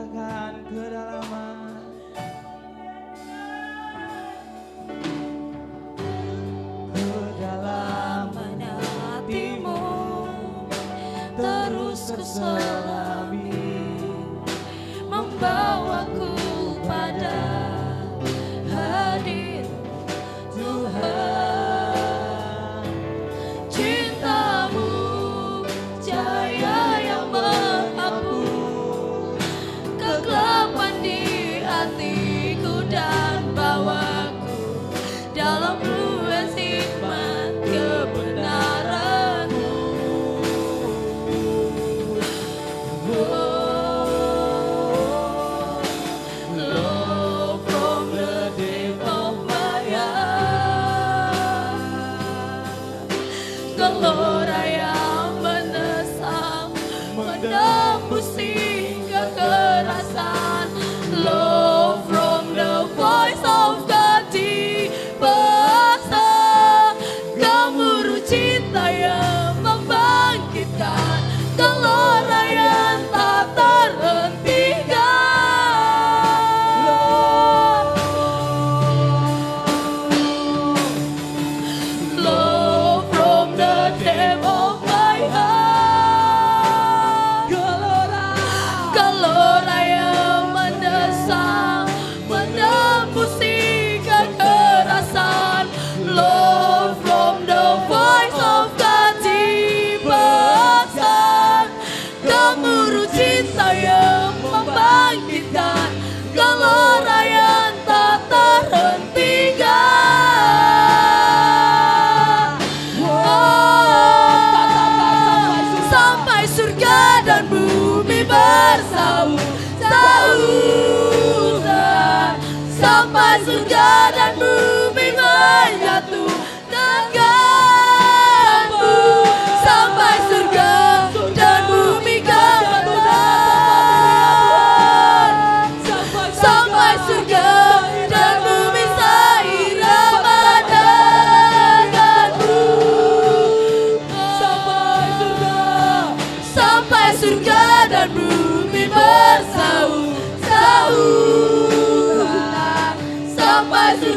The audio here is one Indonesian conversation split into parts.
akan kedalaman. Kedalaman hatimu terus terselami, membawaku pada hadir Tuhan. Cintamu cahaya yang menghapus kegelapan di hatiku dan bawaku dalam luas hikmat kebenaran-Mu. Love from the depth of my heart, gelora yang mendesak, menembus hingga kerasan. Love from the voice of God di bahasa gemuruh cinta yang membangkitkan gelora yang tak terhentikan. Love from the depth of my heart, gelora yang mendesak, menembus hingga kerasan. Love from the voice of God di bahasa gemuruh cinta yang membangkitkan gelora yang tak terhentikan. Sampai surga dan bumi bersau sautan, sampai surga dan bumi menyatu denganmu, sampai surga dan bumi kebetulan, sampai surga dan bumi seirama denganmu, sampai surga dan bumi bersau sautan, sampai surga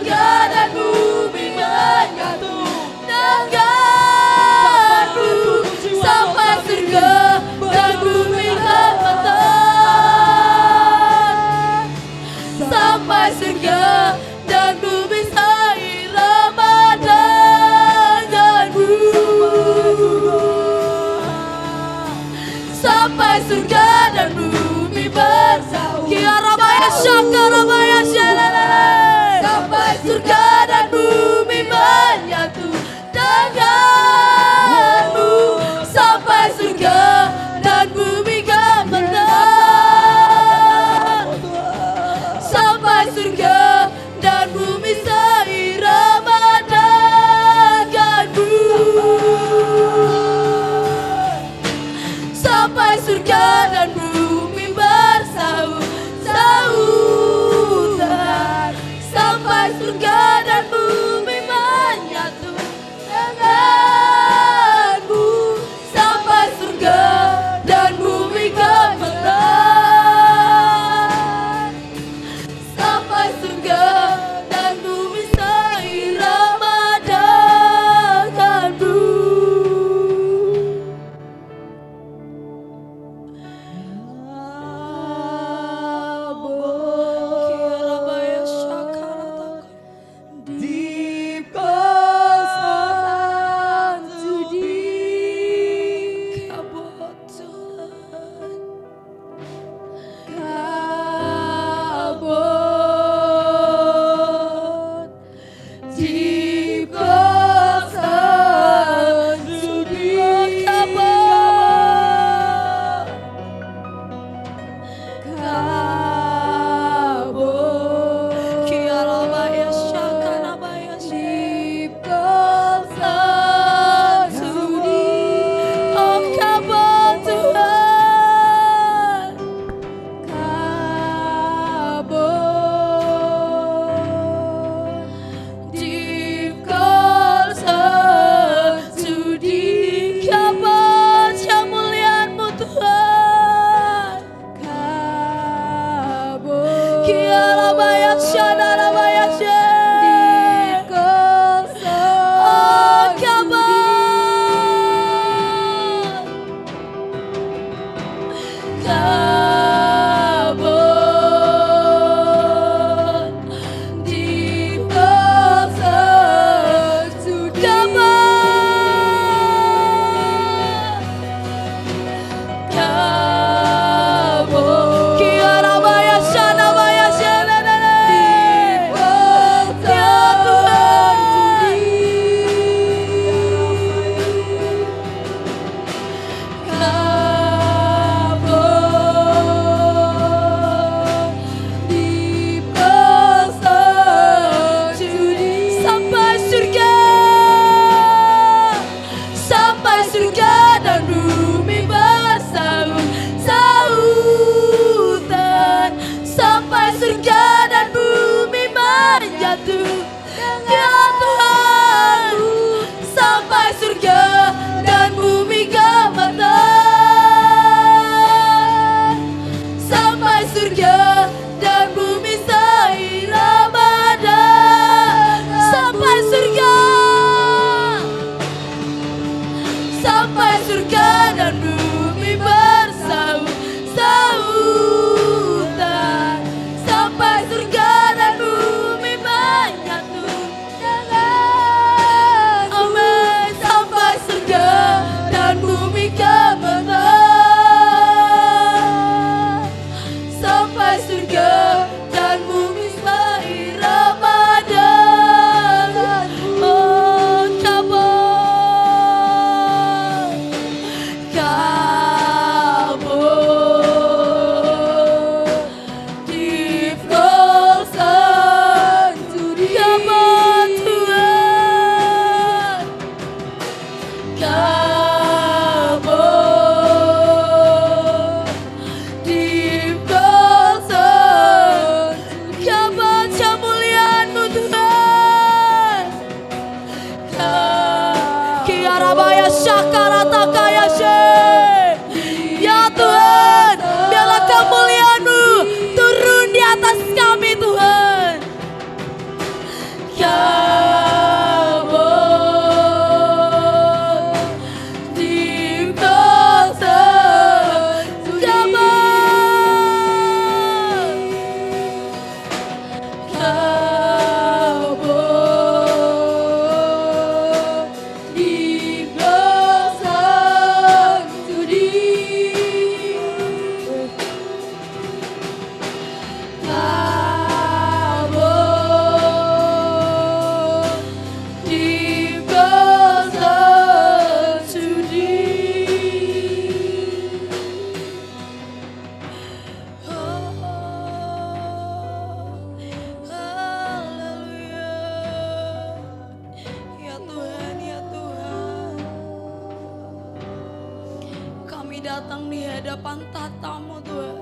datang di hadapan tatamu Tuhan.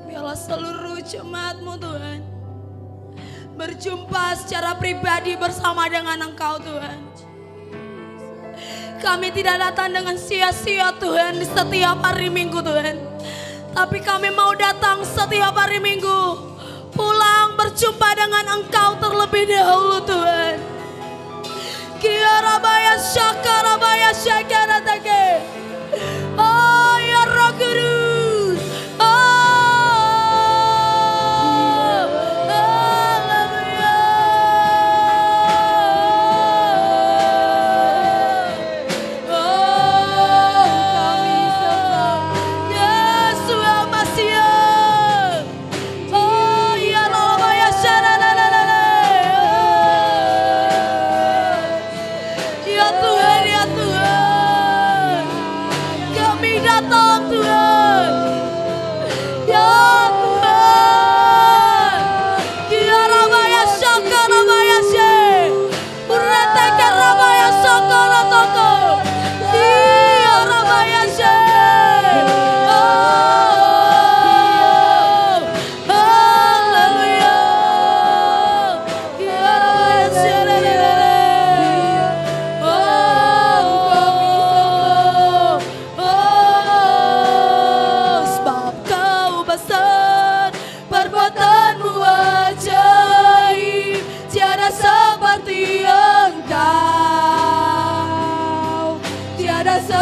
Biarlah seluruh jemaatmu Tuhan berjumpa secara pribadi bersama dengan Engkau Tuhan. Kami tidak datang dengan sia-sia Tuhan di setiap hari Minggu Tuhan. Tapi kami mau datang setiap hari Minggu, pulang berjumpa dengan Engkau terlebih dahulu Tuhan. Kiarabaya syakarabaya syakaratake. Oh ya Roh Kudus.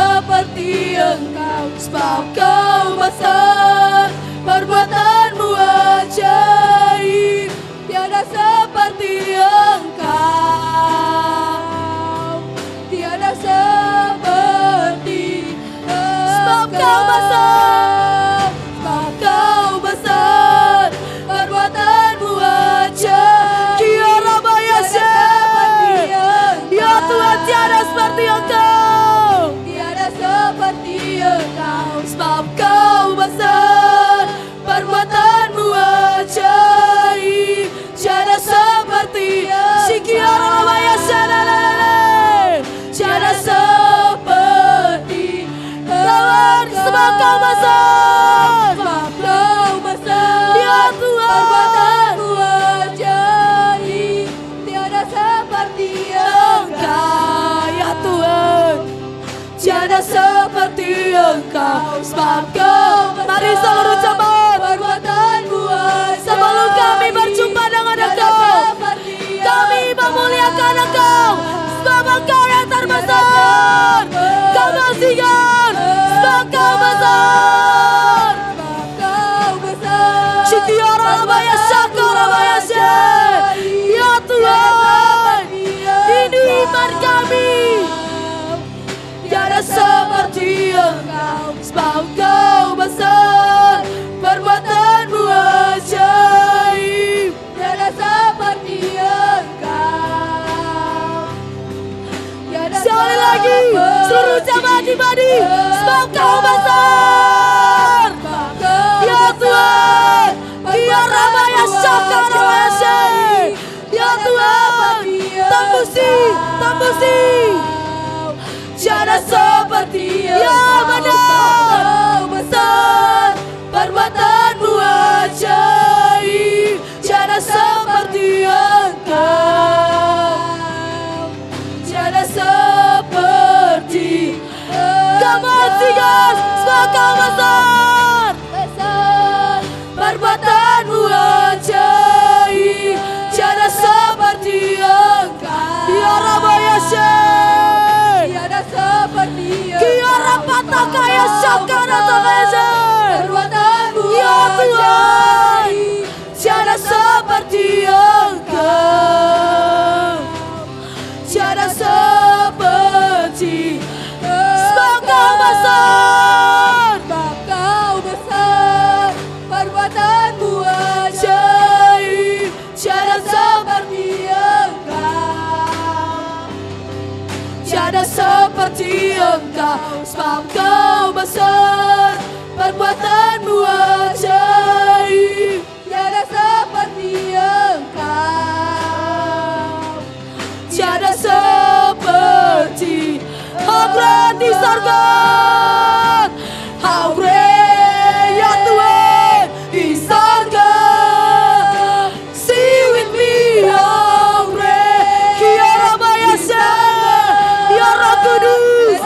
seperti Engkau, sebab Kau besar, perbuatanmu ajaib, tiada seperti Engkau, tiada seperti Engkau. Sebab Kau besar, sebab Kau besar, perbuatanmu ajaib. Kiara Bayashe, ya Tuhan, tiada seperti Engkau, tiada seperti Engkau. Sebab Kau besar, perbuatanmu ajaib, tiada seperti Kiara Bayashe, tiada seperti Tuhan. Sebab Kau besar, sebab Kau besar, ya Tuhan, perbuatanmu ajaib, tiada seperti Engkau, ya Tuhan, tiada seperti Engkau. Sebab Kau besar, mari seluruh jemaat, perbuatanmu ajaib. Sebelum kami berjumpa dengan Engkau, kami memuliakan Engkau, sebab Engkau yang terbesar. Kau masihkan, sebab Kau besar, sebab Kau besar. Syukur Bayashe, Bayashe, ya Tuhan, ini iman kami, tiada seperti Engkau. Sebab Kau besar, perbuatanmu ajaib, tiada seperti Engkau, tiada. Sekali lagi, seluruh jemaat ibadi, sebab Kau besar, ya Tuhan, Kiara Bayashe, Bayashe, ya Tuhan, tembusi, tembusi, tiada seperti ya benar, besar, perbuatanmu ajaib, tiada seperti Engkau, tiada seperti Engkau. Sebab Kau besar, besar, perbuatanmu ajaib, tiada seperti Engkau. Kiara Bayashe, tiada seperti Engkau. Kiara Patakaya Syakara Bayashe, perbuatanmu ya Tuhan, tiada seperti Engkau, tiada seperti. Sebab Kau besar, sebab Kau besar, perbuatanmu ajaib, tiada seperti Engkau, tiada seperti Engkau. Sebab Kau besar, perbuatanmu ajaib, tiada seperti Engkau, tiada seperti. How great is our God, how great, ya Tuhan, is our God. Sing with me, how great, Kiara Bayashe, ya Roh Kudus,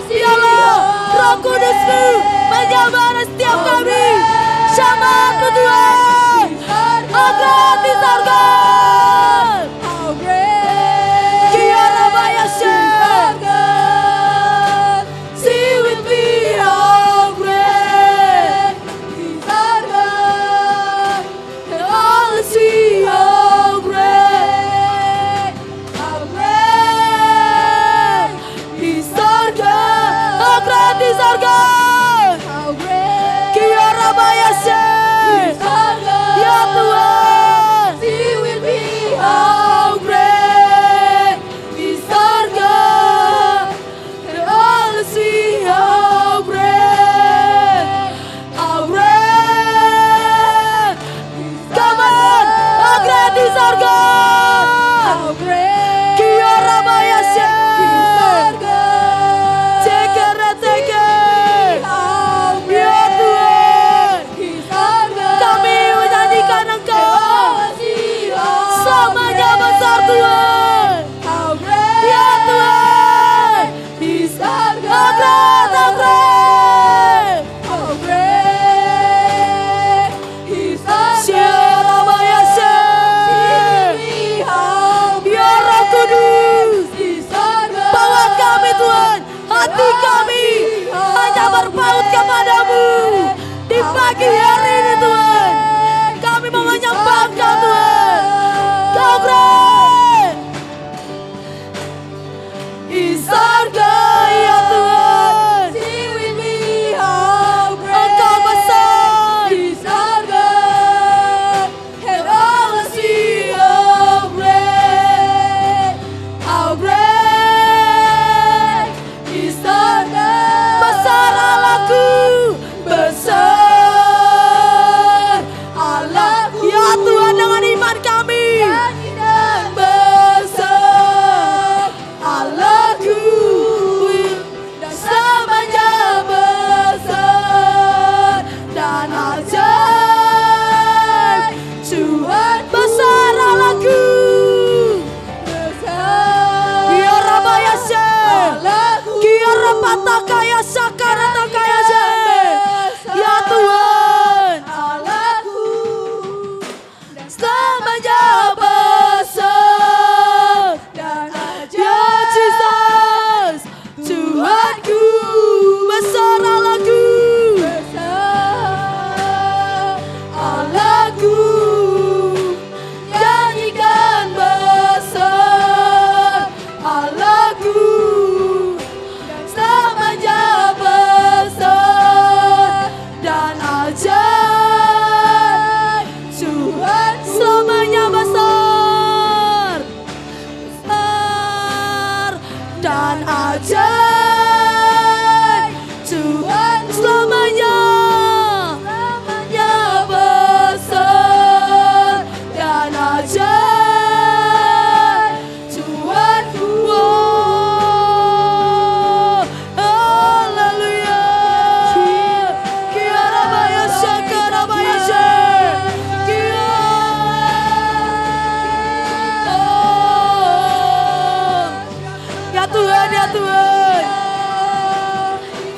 biarlah Roh Kudus-Mu menyamar setiap kami. Syamat Tuhan, how great is our God, how great, Kiara Bayashe. Sing with me, how great is our God, and all see how great is our God, how great is our God, how great. Kiara Bayashe, ya Tuhan, sing with me, how great is our God, and all see how great, how great. Come on, how great is our God, how great. Kiara Bayashe, take it, ya Tuhan, kami menyanyikan Engkau.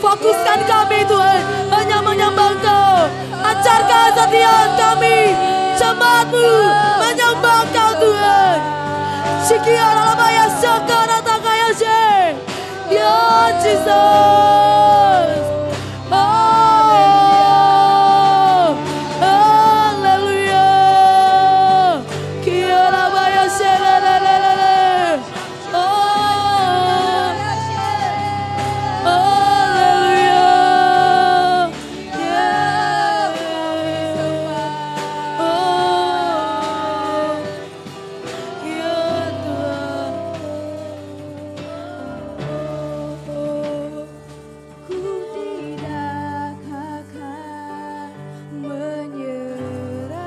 Fokuskan kami Tuhan, hanya menyembah Engkau. Ajarkan setiap kami, jemaat-Mu menyembah Engkau Tuhan. Shikiarabaya sakara takaya je. Ya Jesus. Oh, hallelujah. Kiarabaya shelelelele. Oh, hallelujah. Yeah. Oh, ya Tuhan. Ku tidak akan menyerah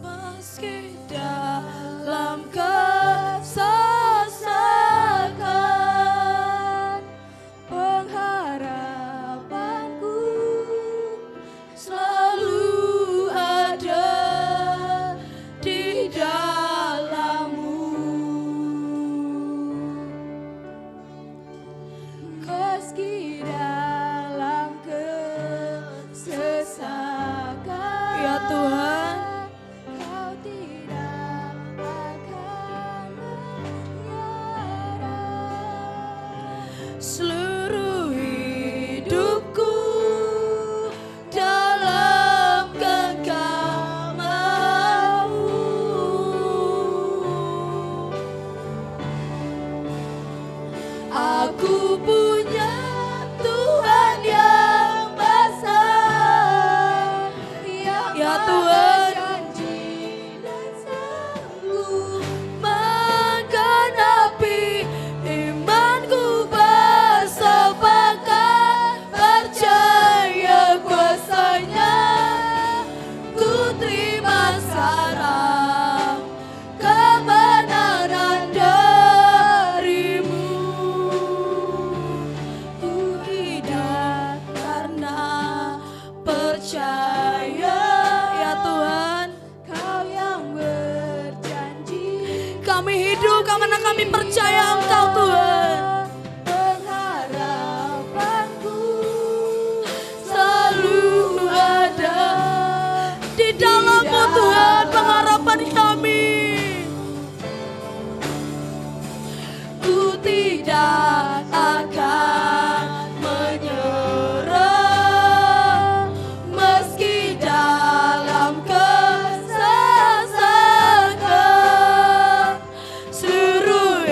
Meski dalam kesesakan, pengharapanku selalu ada di dalam-Mu. meski dalam kesesakan. Ya Tuhan, Kau tidak akan menyerah. seluruh hidupku dalam genggaman-Mu. Aku punya Tuhan yang besar. Yang Ya Tuhan, berjanji dan selalu menggenapi imanku bersepakat percaya kuasanya. Ku terima sekarang kebenaran dari-Mu. Ku hidup karena percaya. Ya Tuhan, Kau yang berjanji. kami hidup karena kami percaya Engkau Tuhan. Pengharapanku Selalu ada di dalam-Mu Tuhan pengharapan kami. Ku tidak akan menyerah meski dalam kesesakan. Seluruh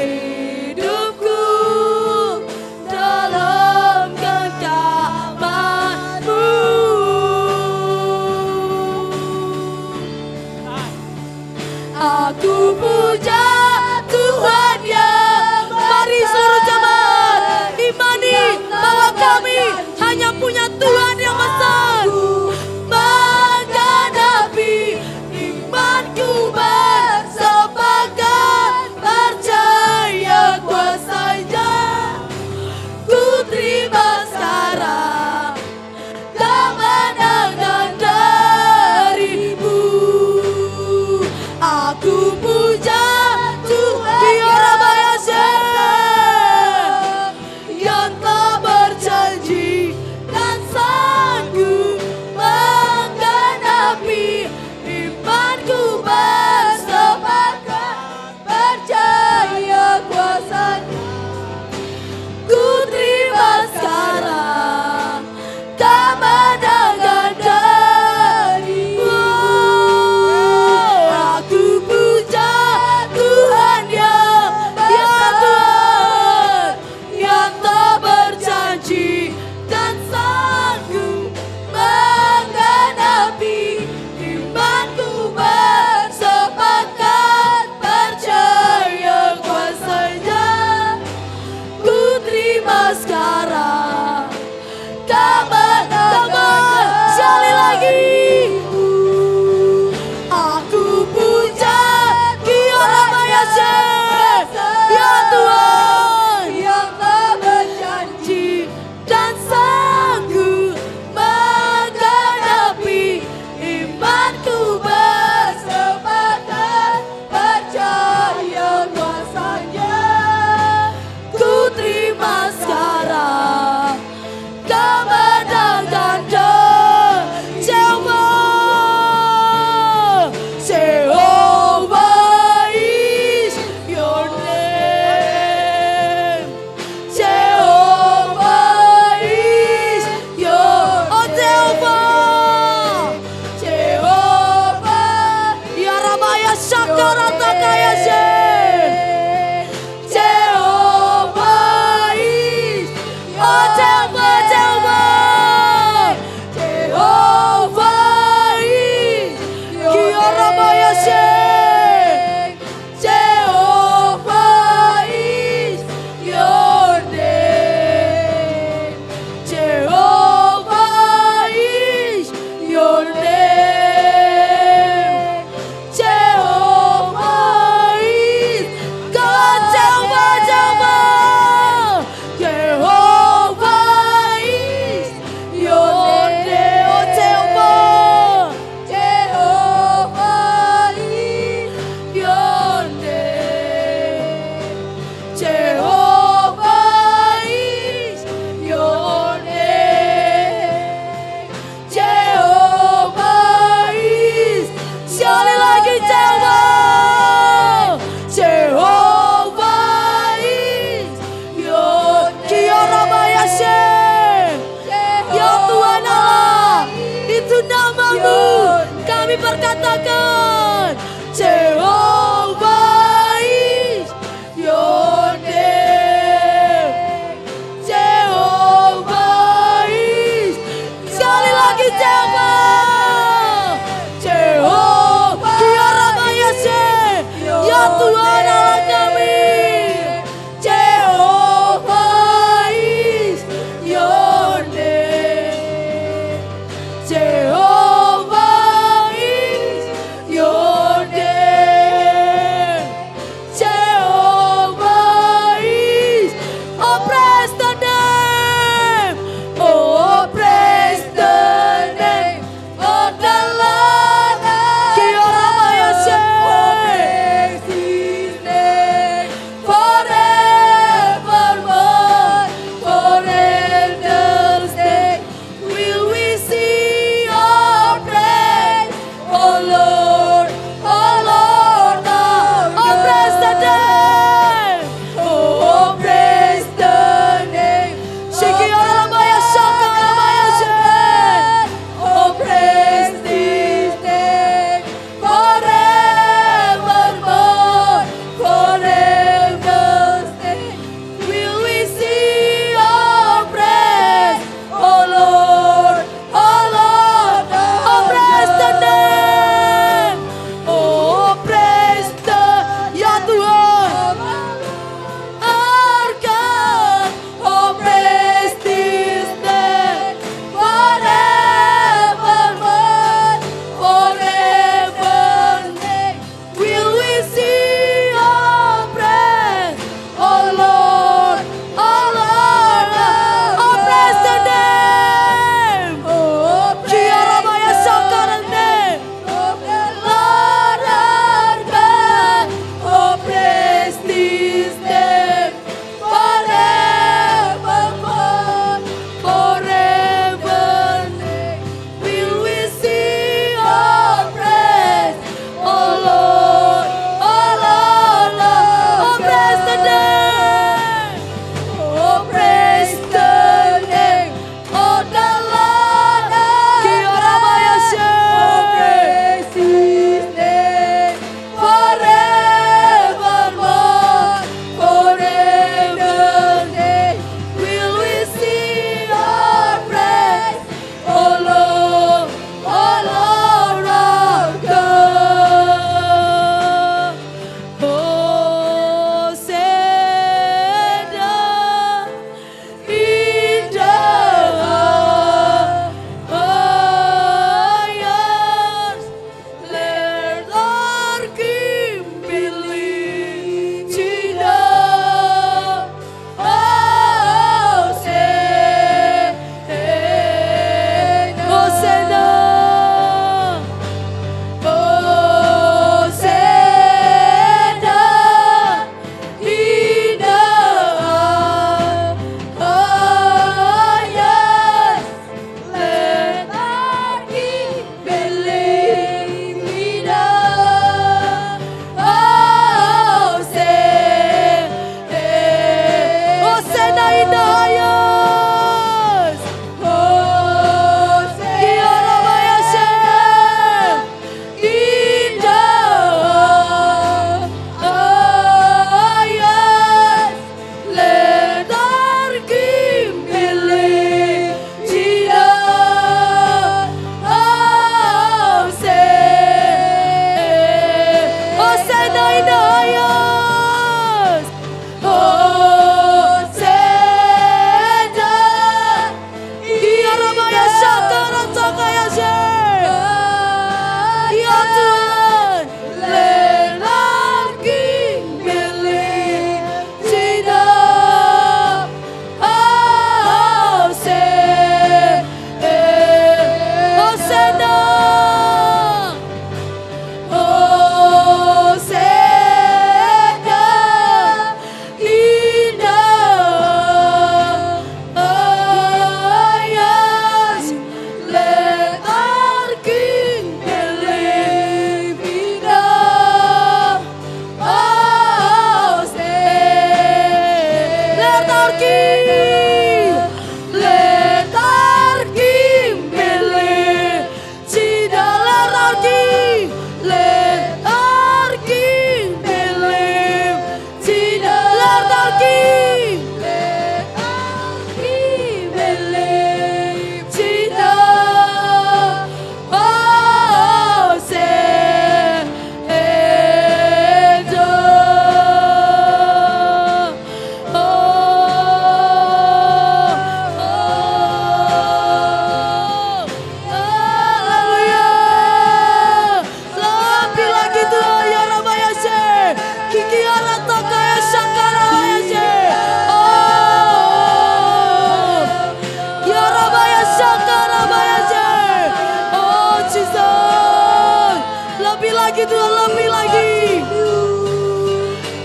lagi Tuhan, lebih lagi.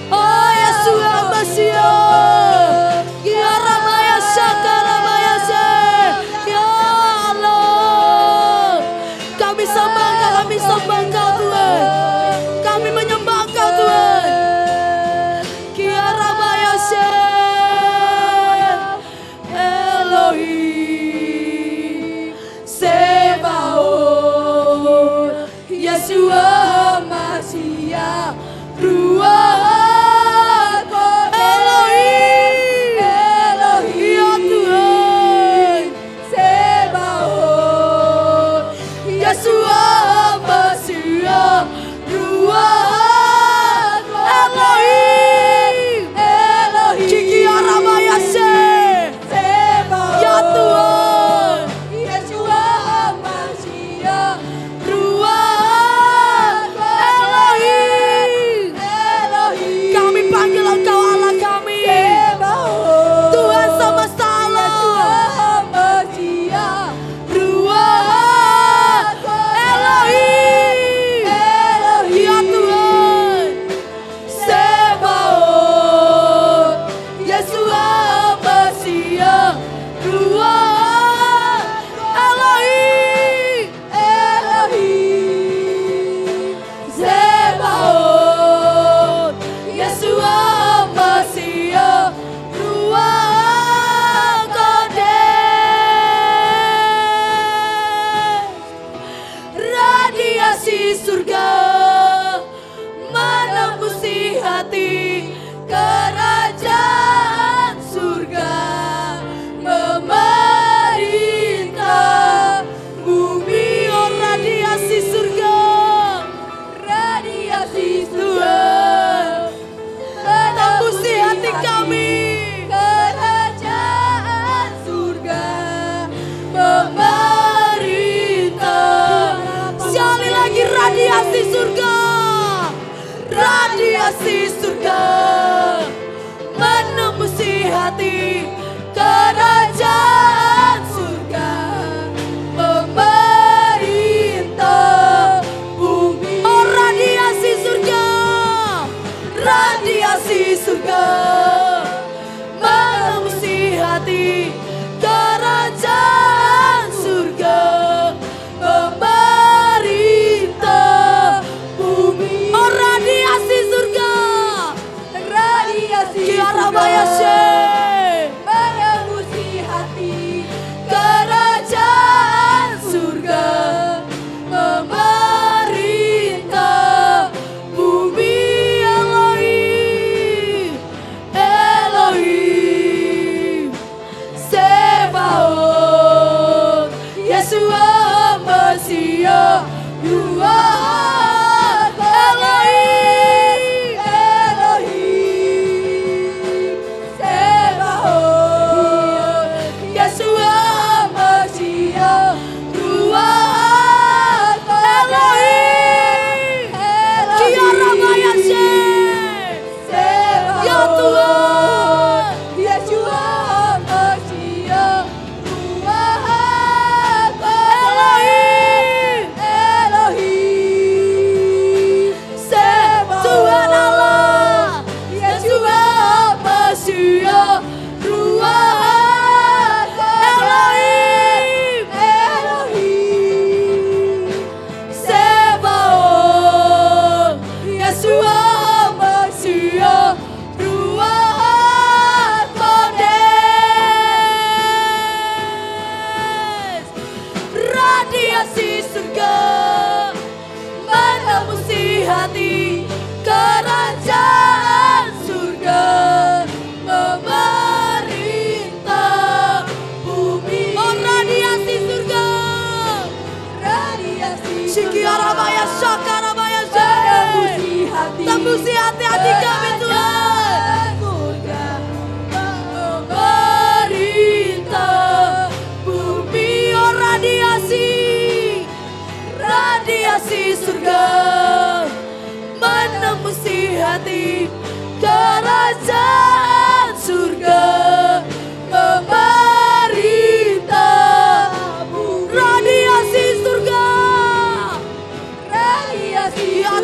Oh Yesus Mesia, ya Ramaya Saka Ramaya Se, ya Allah. Kami sembah Engkau Tuhan, kami menyembah Engkau Tuhan. Ya Ramaya Se, Elohim, Sebaot, Yeshua Mashiach, Ruach Elohim, ya Tuhan, Sebaot, Yeshua Mashiach, Ruach Elohim, Kiki Aramaya Se, Sebaot, ya Tuhan, Yeshua Mashiach, Ruach Elohim. Kami panggil Engkau Allah kami, Sebaot, Tuhan semesta alam. Mashiach, Ruach Elohim, ya Tuhan, Sebaot, Yeshua Mashiach, Ruach Elohim, Sebaot, Yeshua Mashiach, Ruach Kodesh. Radiasi surga menembusi hati, kerajaan surga memerintah bumi. Oh radiasi surga, radiasi Tuhan, tembusi hati kami. kerajaan surga Memerintah. Sekali lagi radiasi surga, radiasi surga menembusi hati, kerajaan surga memerintah bumi. Oh radiasi surga, radiasi surga menembusi hati, kerajaan surga memerintah bumi. Oh radiasi surga, radiasi Kiarabaya Se, menembusi hati, kerajaan surga memerintah bumi. Elohim, Elohim, Sebaot, Yeshua Mashiach, Ruach Elohim, Sebaot, Yeshua Mashiach, Ruach Elohim, Kiarabaya Se, ya Tuhan, Yeshua Mashiach, Ruach Elohim, Tuhan Allah, Yeshua Mashiach, Ruach Elohim, Sebaot, Yeshua Mashiach, Ruach Kodesh. Radiasi surga menembusi hati, kerajaan surga memerintah bumi. Oh radiasi surga, radiasi Shikiarabaya Shakarabaya Se, menembusi hati, tembusi hati-hati kami Tuhan. surga Memerintah bumi. Oh radiasi, radiasi surga menembusi hati, kerajaan surga memerintah bumi. Radiasi surga, radiasi ya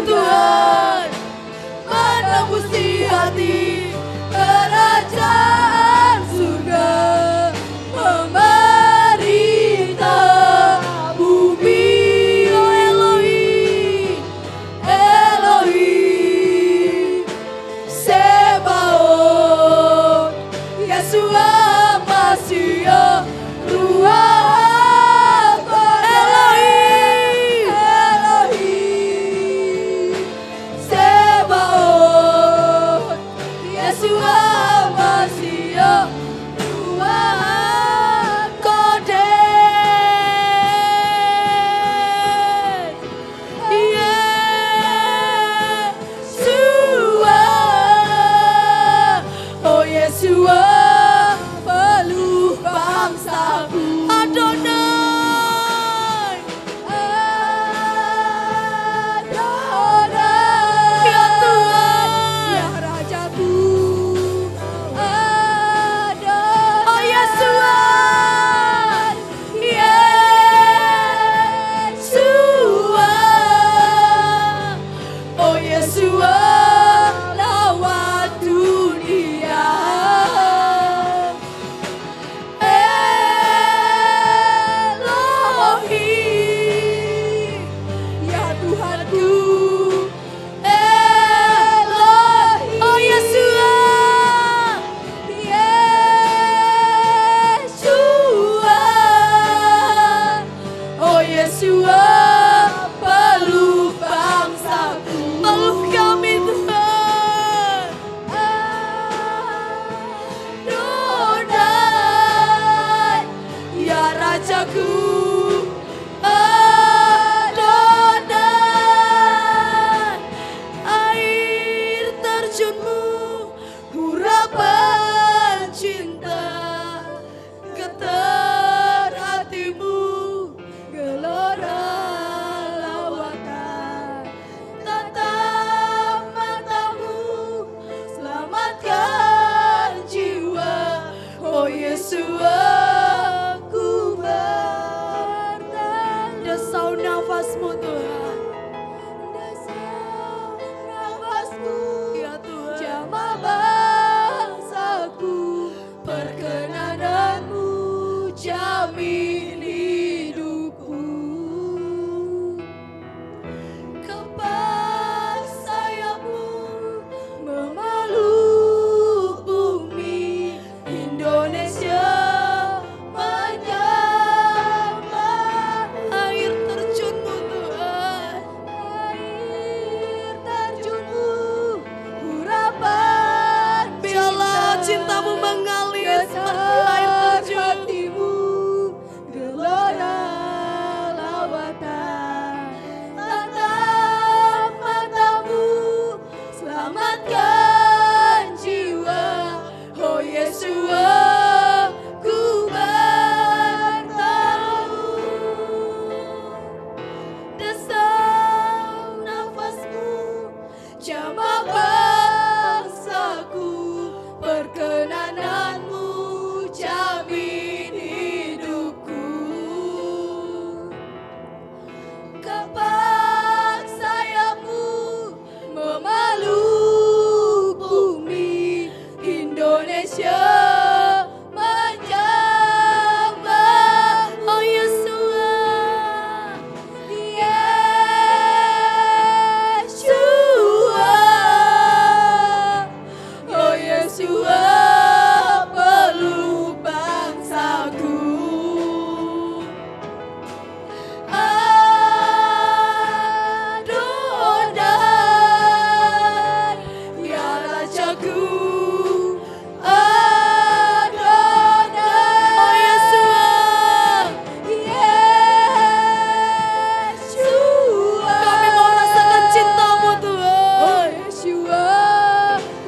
Rajaku, Adonai. Air terjunmu, urapan cinta, getar hatimu, Gelora lawatan, tatap matamu, selamatkan jiwa. Oh Yesus, aku bertanya. desau nafasmu Tuhan, Desau nafasmu, ya Tuhan. jamah bangsaku, perkenananmu jamin hidupku. Kepak sayapmu memeluk bumi Indonesia menyembah. Air terjunmu Tuhan, Air terjunmu, urapan biarlah cintamu mengalir seperti air terjun. hatimu, gelora lawatan, tatap matamu, selamatkan jiwa. Oh Yesus, aku bertamu. Desau nafasmu, jamah bangsaku, perkenananmu jamin hidupku. Kepak sayapmu memeluk bumi Indonesia menyembah. Oh Yesus, Yeshua, oh Yeshua, peluk bangsaku. Adonai, ya Rajaku, Adonai. oh Yesus, Yeshua, kami mau rasakan cintamu Oh Tuhan. Yeshua,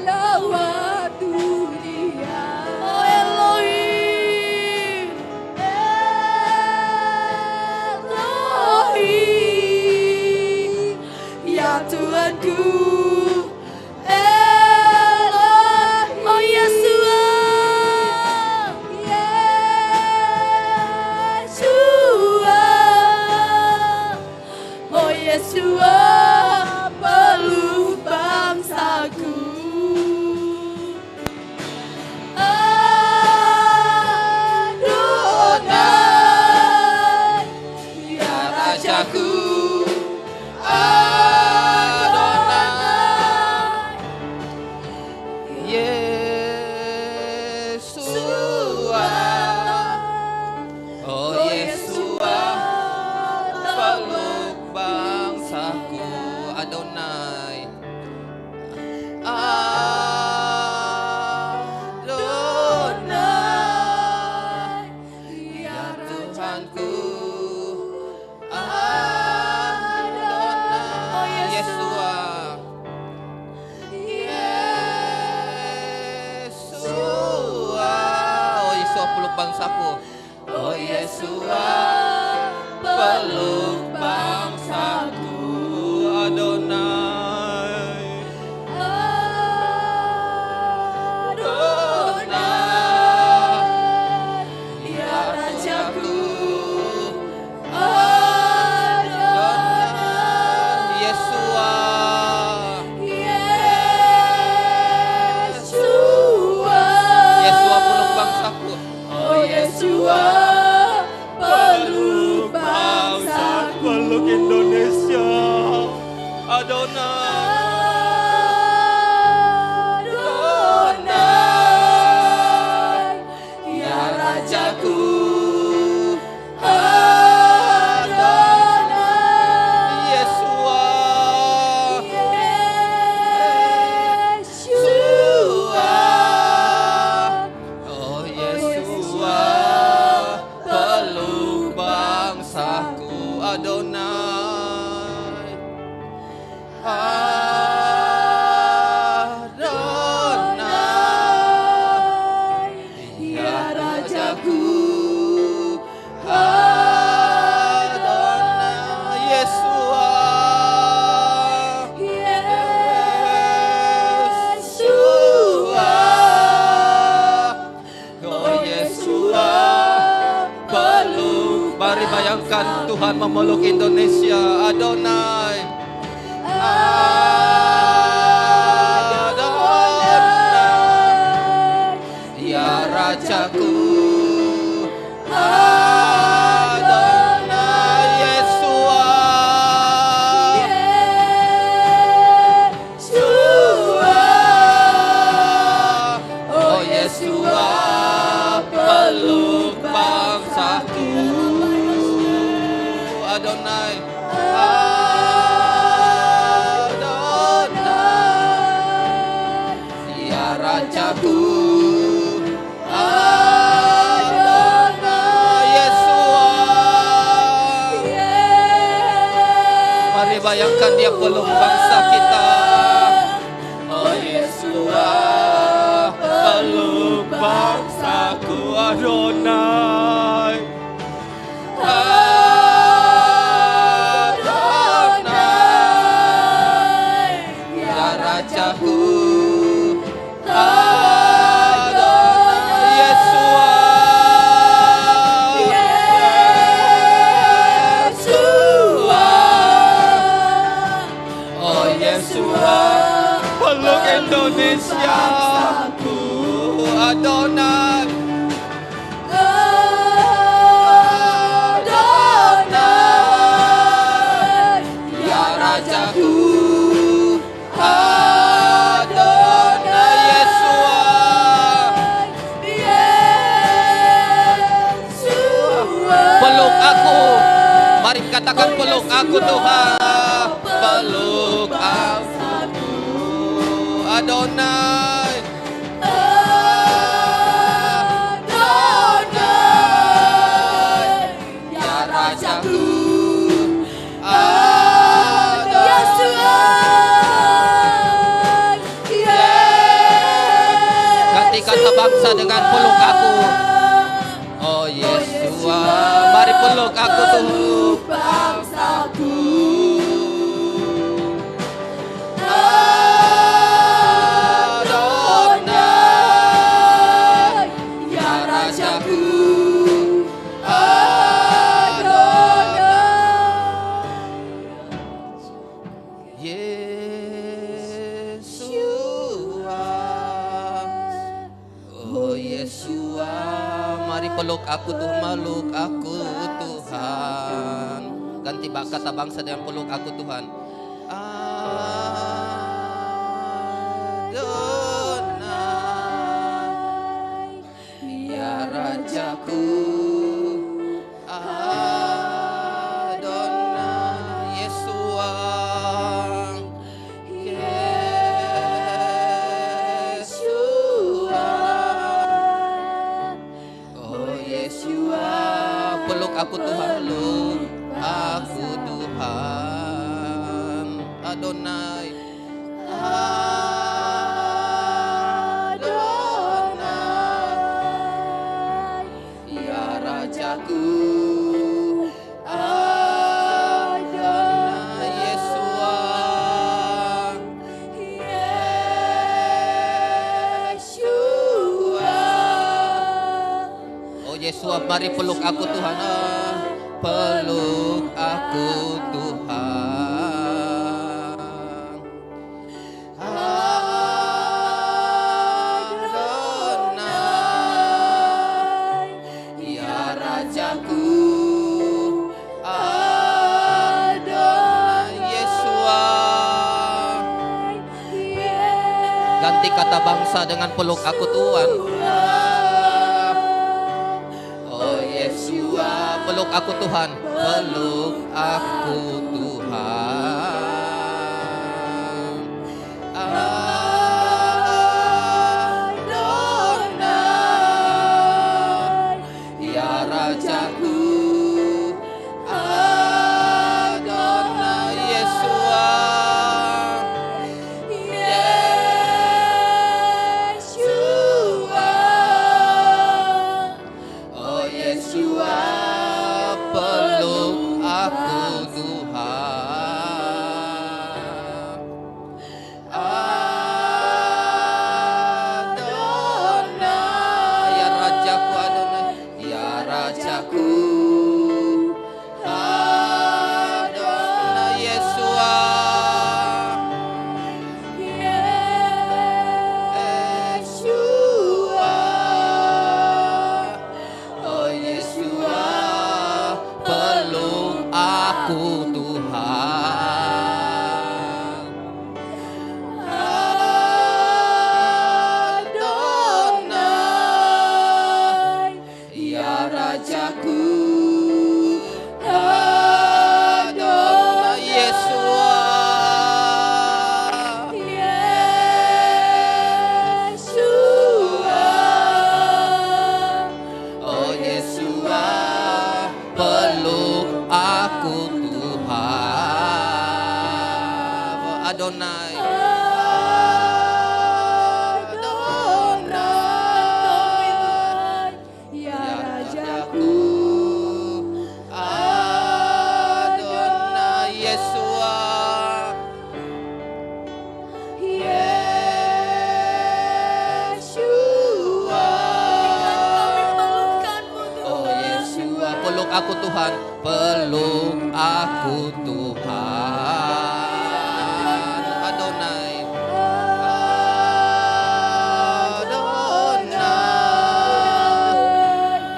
lawat dunia. Oh Elohim, Elohim, ya Tuhanku. Elohim, oh Yesus, Yeshua, oh Yeshua, peluk bangsaku. Adonai, ya Rajaku. Adonai, Yesua, oh Yesua, peluk bangsaku. Adonai, Adonai, ya Tuhanku. Adonai, Yesua, Yesua, oh Yesua peluk bangsaku. Oh Yesua, peluk bangsaku. Adonai, Adonai, ya Rajaku. Adonai, Yesua, Yeshua, Yesua peluk bangsaku. oh Yeshua, peluk bangsaku. Peluk Indonesia. Adonai, Adonai, ya Rajaku. Adonai, Yesua, Yeshua, oh Yesua, peluk Mari bayangkan Tuhan memeluk Indonesia. Adonai. Adonai. Ya Rajaku. Adonai Yesua. Oh Yesua, peluk bangsaku. Adonai. Adonai. Ya Rajaku. Adonai Yesua. Mari bayangkan dia peluk bangsa kita. Oh Yesua, peluk bangsaku. Adonai. Adonai. Ya Rajaku. Adonai Yesua. Oh Yesua, peluk Indonesia. Adonai. Adonai. Ya Rajaku. Adonai Yesua. Peluk aku. Mari katakan peluk aku Tuhan. Peluk aku. Adonai. Adonai. Ya Rajaku. Ganti kata bangsa dengan peluk aku. Oh Yesua, mari peluk aku Tuhan. Bangsaku. Adonai. Ya Rajaku. Yesua. Oh Yesua, mari peluk aku Tuhan, meluk aku Tuhan. Ganti kata bangsa dengan peluk aku Tuhan. Adonai. Ya Rajaku. Adonai Yesua. Yesua. Oh Yesua, peluk aku Tuhan, peluk aku Tuhan. Adonai. Adonai. Ya Rajaku. Adonai Yesua. Oh Yesua, mari peluk aku Tuhan. Peluk aku Tuhan. Adonai. Ya Rajaku. Adonai Yesua. Ganti kata bangsa dengan peluk aku Tuhan. Oh Yesua, peluk aku Tuhan, peluk aku Tuhan. Adonai. Ya Rajaku. Adonai Yesua. Oh Yesua, peluk aku Tuhan. Adonai. Ya Rajaku. Adonai. Ya Rajaku. Adonai. Ya Rajaku, Adonai Yesua. Yeshua. Oh Yesua, peluk aku Tuhan, peluk aku Tuhan. Adonai. Adonai.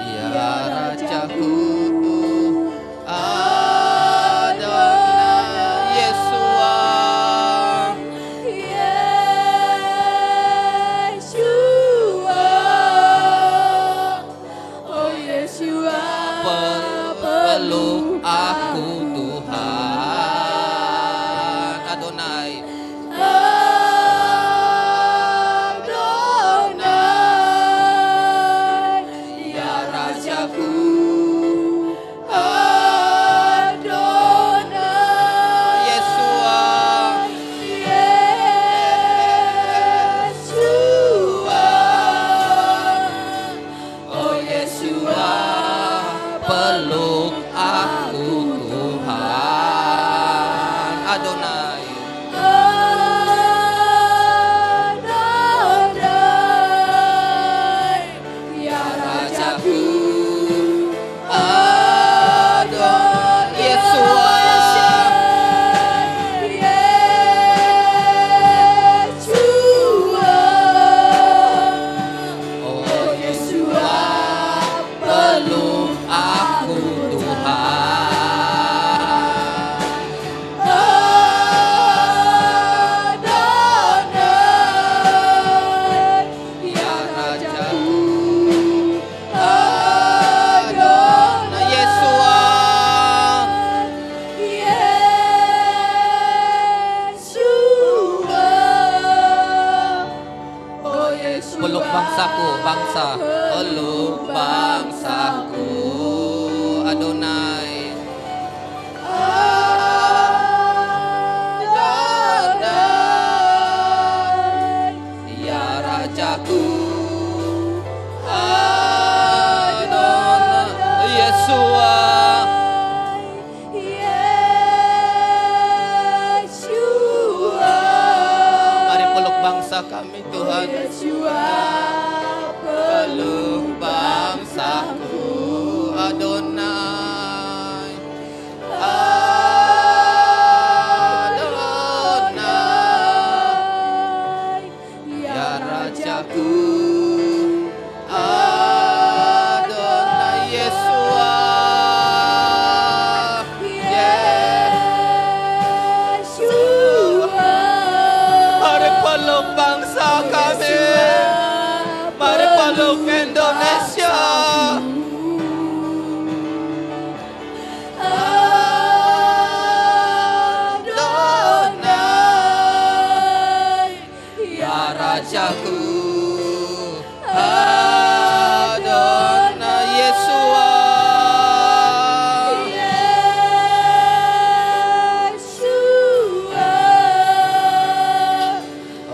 Ya Rajaku. Adonai Yesua. Peluk aku Tuhan. Adonai. Ya Rajaku. Yesua. Oh Yesua, peluk aku Tuhan. Adonai. Ya Rajaku, Adonai Yesua. Oh Yesua, peluk aku Tuhan. Ya Rajaku. Adonai Yesua. Peluk bangsaku, bangsa. Peluk bangsaku. Adonai. Adonai. Ya Rajaku. Adonai Yesua. Mari peluk bangsa kami Tuhan. Peluk bangsaku. Adonai. Adonai. Ya Rajaku. Adonai Yesua. Mari peluk bangsa kami. Mari peluk Indonesia. Adonai. Ya Rajaku. Adonai Yesua.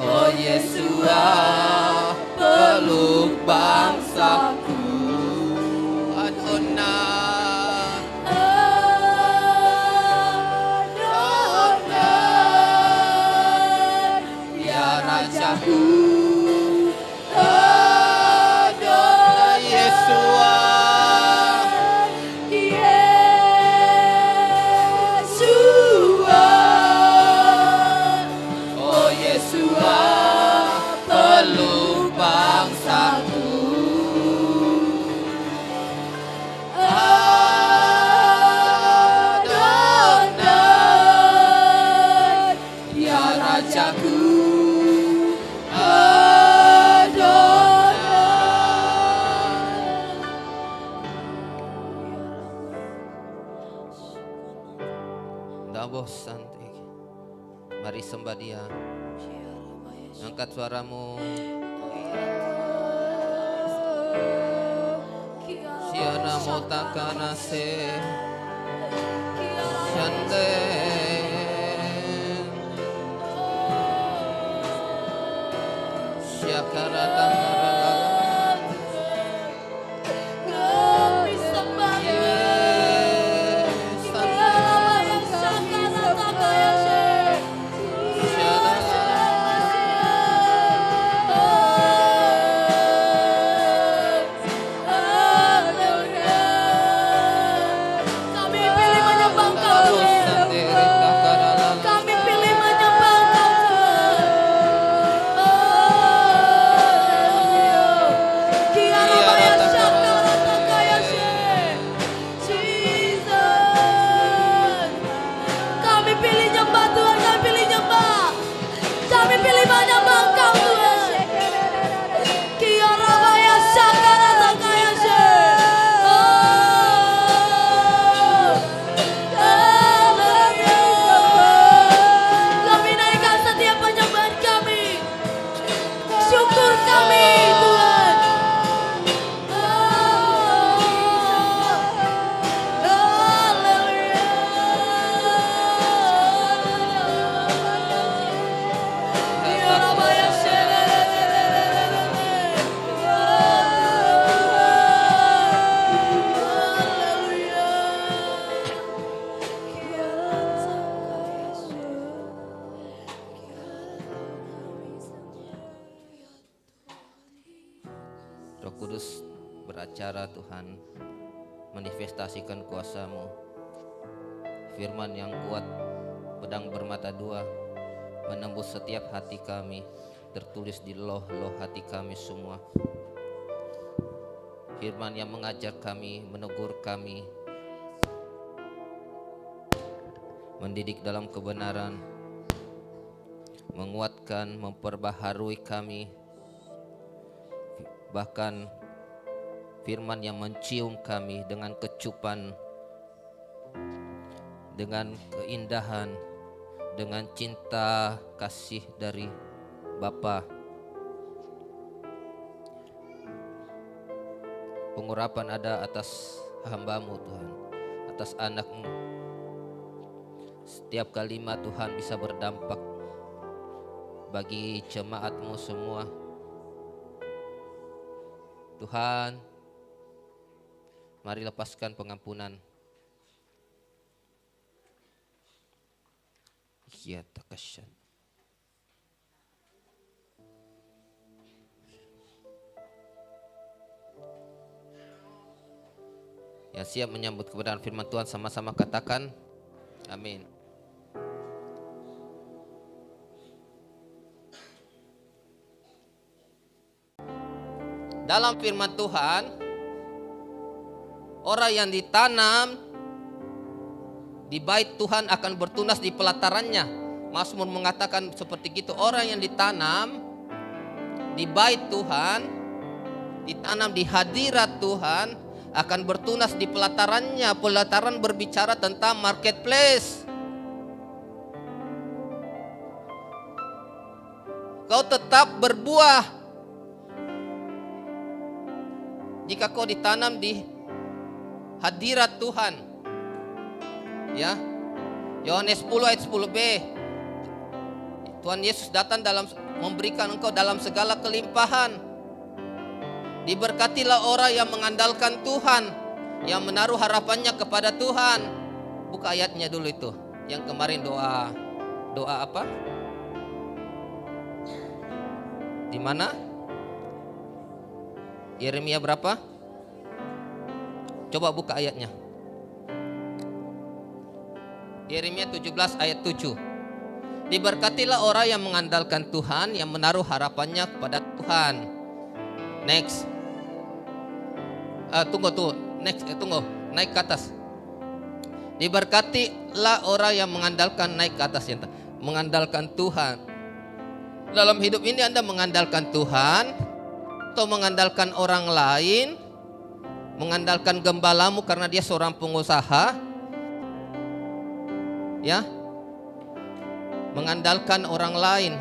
Oh Yesua, peluk bangsaku. Adonai. Adonai. Ya Rajaku. Adonai Yesua. Oh Yesua, peluk bangsaku. Adonai. Ya Rajaku. Dabo santai. Mari sembah Dia. Angkat suaramu. Siana motakana se. Shande. Ya karata karala. Kami sembah Tuhan. Kirabaya Sakarata Kayashe. Kami pilih menyembah Engkau Tuhan. Kami pilih menyembah Engkau Tuhan. Kirabaya Sakarata Kayashe. Jesus. Kami pilih nyembah Tuhan, kami pilih nyembah. Kami pilih menyembah Engkau Tuhan. Kirabaya Sakarata Kayashe. Kami naikkan setiap penyembahan kami. Syukur kami Tuhan. Roh Kudus beracara Tuhan, manifestasikan kuasa-Mu. Firman yang kuat, pedang bermata dua, menembus setiap hati kami, tertulis di loh-loh hati kami semua. Firman yang mengajar kami, menegur kami, mendidik dalam kebenaran, menguatkan, memperbaharui kami. Bahkan firman yang mencium kami dengan kecupan, dengan keindahan, dengan cinta kasih dari Bapa. Pengurapan ada atas hamba-Mu Tuhan, atas anak-Mu. Setiap kalimat Tuhan bisa berdampak bagi jemaat-Mu semua. Tuhan, mari lepaskan pengampunan. Ya takasyan. Yang siap menyambut kebenaran firman Tuhan sama-sama katakan amin. Dalam firman Tuhan, orang yang ditanam di bait Tuhan akan bertunas di pelatarannya. Mazmur mengatakan seperti itu. Orang yang ditanam di bait Tuhan, ditanam di hadirat Tuhan, akan bertunas di pelatarannya. Pelataran berbicara tentang marketplace. Kau tetap berbuah jika kau ditanam di hadirat Tuhan. Ya. Yohanes 10 ayat 10b. Tuhan Yesus datang dalam memberikan engkau dalam segala kelimpahan. Diberkatilah orang yang mengandalkan Tuhan, yang menaruh harapannya kepada Tuhan. Buka ayatnya dulu itu. Yang kemarin doa apa? Di mana? Yeremia berapa? Coba buka ayatnya. Yeremia 17 ayat 7. Diberkatilah orang yang mengandalkan Tuhan, yang menaruh harapannya kepada Tuhan. Next. Tunggu. Naik ke atas. Diberkatilah orang yang mengandalkan, naik ke atas, mengandalkan Tuhan. Dalam hidup ini Anda mengandalkan Tuhan atau mengandalkan orang lain, mengandalkan gembalamu karena dia seorang pengusaha, ya, mengandalkan orang lain,